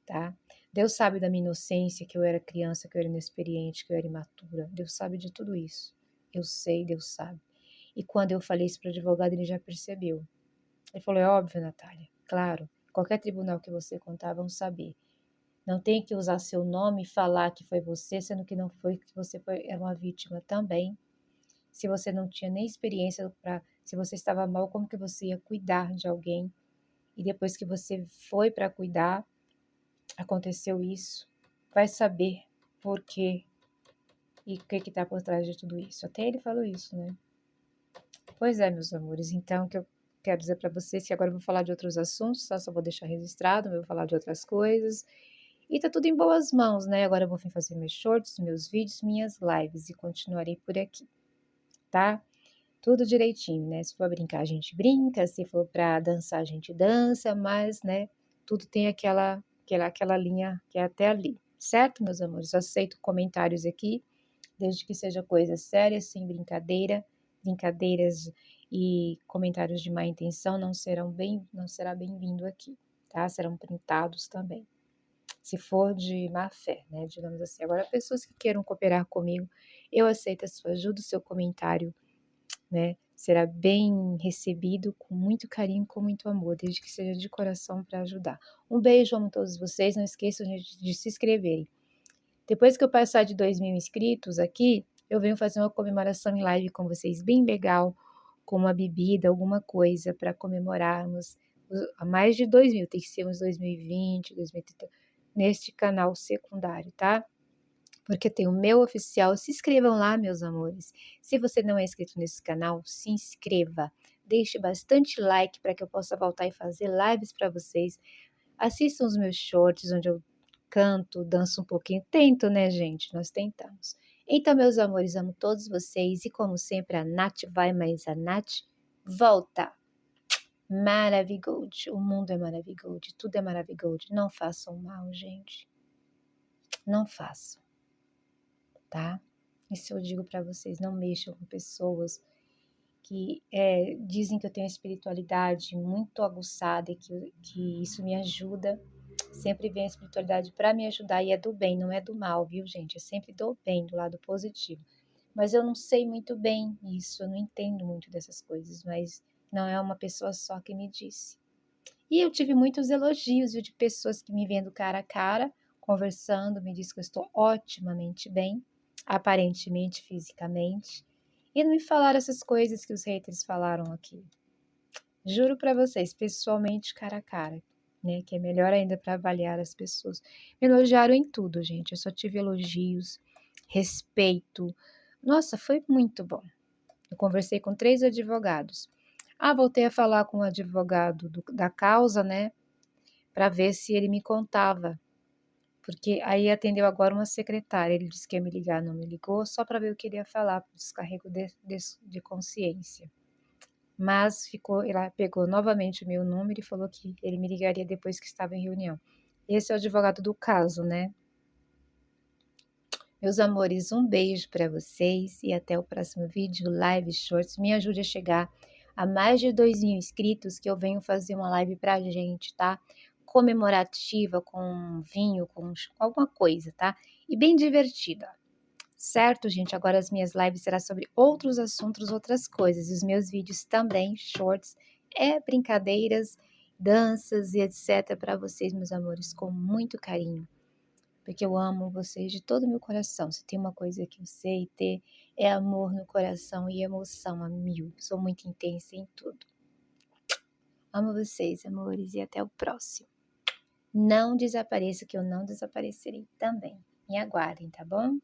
tá? Deus sabe da minha inocência, que eu era criança, que eu era inexperiente, que eu era imatura. Deus sabe de tudo isso. Eu sei, Deus sabe. E quando eu falei isso para o advogado, ele já percebeu. Ele falou: é óbvio, Natália, claro, qualquer tribunal que você contar vão saber. Não tem que usar seu nome e falar que foi você, sendo que não foi, que você é uma vítima também. Se você não tinha nem experiência para, se você estava mal, como que você ia cuidar de alguém? E depois que você foi para cuidar, aconteceu isso, vai saber por quê e o que está por trás de tudo isso. Até ele falou isso, né? Pois é, meus amores. Então, o que eu quero dizer para vocês, que agora eu vou falar de outros assuntos, tá? Só vou deixar registrado, eu vou falar de outras coisas. E tá tudo em boas mãos, né? Agora eu vou vir fazer meus shorts, meus vídeos, minhas lives e continuarei por aqui, tá? Tudo direitinho, né? Se for brincar, a gente brinca, se for para dançar, a gente dança, mas, né, tudo tem aquela linha que é até ali, certo, meus amores? Eu aceito comentários aqui, desde que seja coisa séria, sem brincadeira, brincadeiras e comentários de má intenção não será bem-vindo aqui, tá? Serão printados também. Se for de má fé, né? Digamos assim. Agora, pessoas que queiram cooperar comigo, eu aceito a sua ajuda, o seu comentário, né? Será bem recebido com muito carinho, com muito amor, desde que seja de coração para ajudar. Um beijo, amo todos vocês. Não esqueçam de se inscreverem. Depois que eu passar de 2.000 inscritos aqui, eu venho fazer uma comemoração em live com vocês, bem legal, com uma bebida, alguma coisa para comemorarmos a mais de 2.000. Tem que ser uns 2020, 2030, neste canal secundário, tá? Porque tem o meu oficial. Se inscrevam lá, meus amores. Se você não é inscrito nesse canal, se inscreva. Deixe bastante like para que eu possa voltar e fazer lives para vocês. Assistam os meus shorts, onde eu canto, danço um pouquinho. Tento, né, gente? Nós tentamos. Então, meus amores, amo todos vocês. E como sempre, a Nath vai, mas a Nath volta. Maravigold. O mundo é maravigold. Tudo é maravigold. Não façam mal, gente. Não façam. Tá? Isso eu digo para vocês, não mexam com pessoas que dizem que eu tenho espiritualidade muito aguçada e que isso me ajuda. Sempre vem a espiritualidade para me ajudar e é do bem, não é do mal, viu, gente? É sempre do bem, do lado positivo. Mas eu não sei muito bem isso, eu não entendo muito dessas coisas, mas não é uma pessoa só que me disse. E eu tive muitos elogios, viu, de pessoas que me vendo cara a cara, conversando, me diz que eu estou otimamente bem, aparentemente, fisicamente. E não me falaram essas coisas que os haters falaram aqui. Juro pra vocês, pessoalmente, cara a cara, né? Que é melhor ainda para avaliar as pessoas. Me elogiaram em tudo, gente. Eu só tive elogios, respeito. Nossa, foi muito bom. Eu conversei com 3 advogados. Ah, voltei a falar com o advogado da causa, né? Para ver se ele me contava. Porque aí atendeu agora uma secretária. Ele disse que ia me ligar, não me ligou, só para ver o que ele ia falar, por descarrego de consciência. Mas ela pegou novamente o meu número e falou que ele me ligaria depois que estava em reunião. Esse é o advogado do caso, né? Meus amores, um beijo para vocês e até o próximo vídeo, live shorts. Me ajude a chegar a mais de 2.000 inscritos que eu venho fazer uma live pra gente, tá? Comemorativa, com vinho, com alguma coisa, tá? E bem divertida. Certo, gente? Agora as minhas lives serão sobre outros assuntos, outras coisas. E os meus vídeos também, shorts, brincadeiras, danças e etc. para vocês, meus amores, com muito carinho. Porque eu amo vocês de todo o meu coração. Se tem uma coisa que eu sei ter, é amor no coração e emoção a mil. Sou muito intensa em tudo. Amo vocês, amores, e até o próximo. Não desapareça, que eu não desaparecerei também. Me aguardem, tá bom?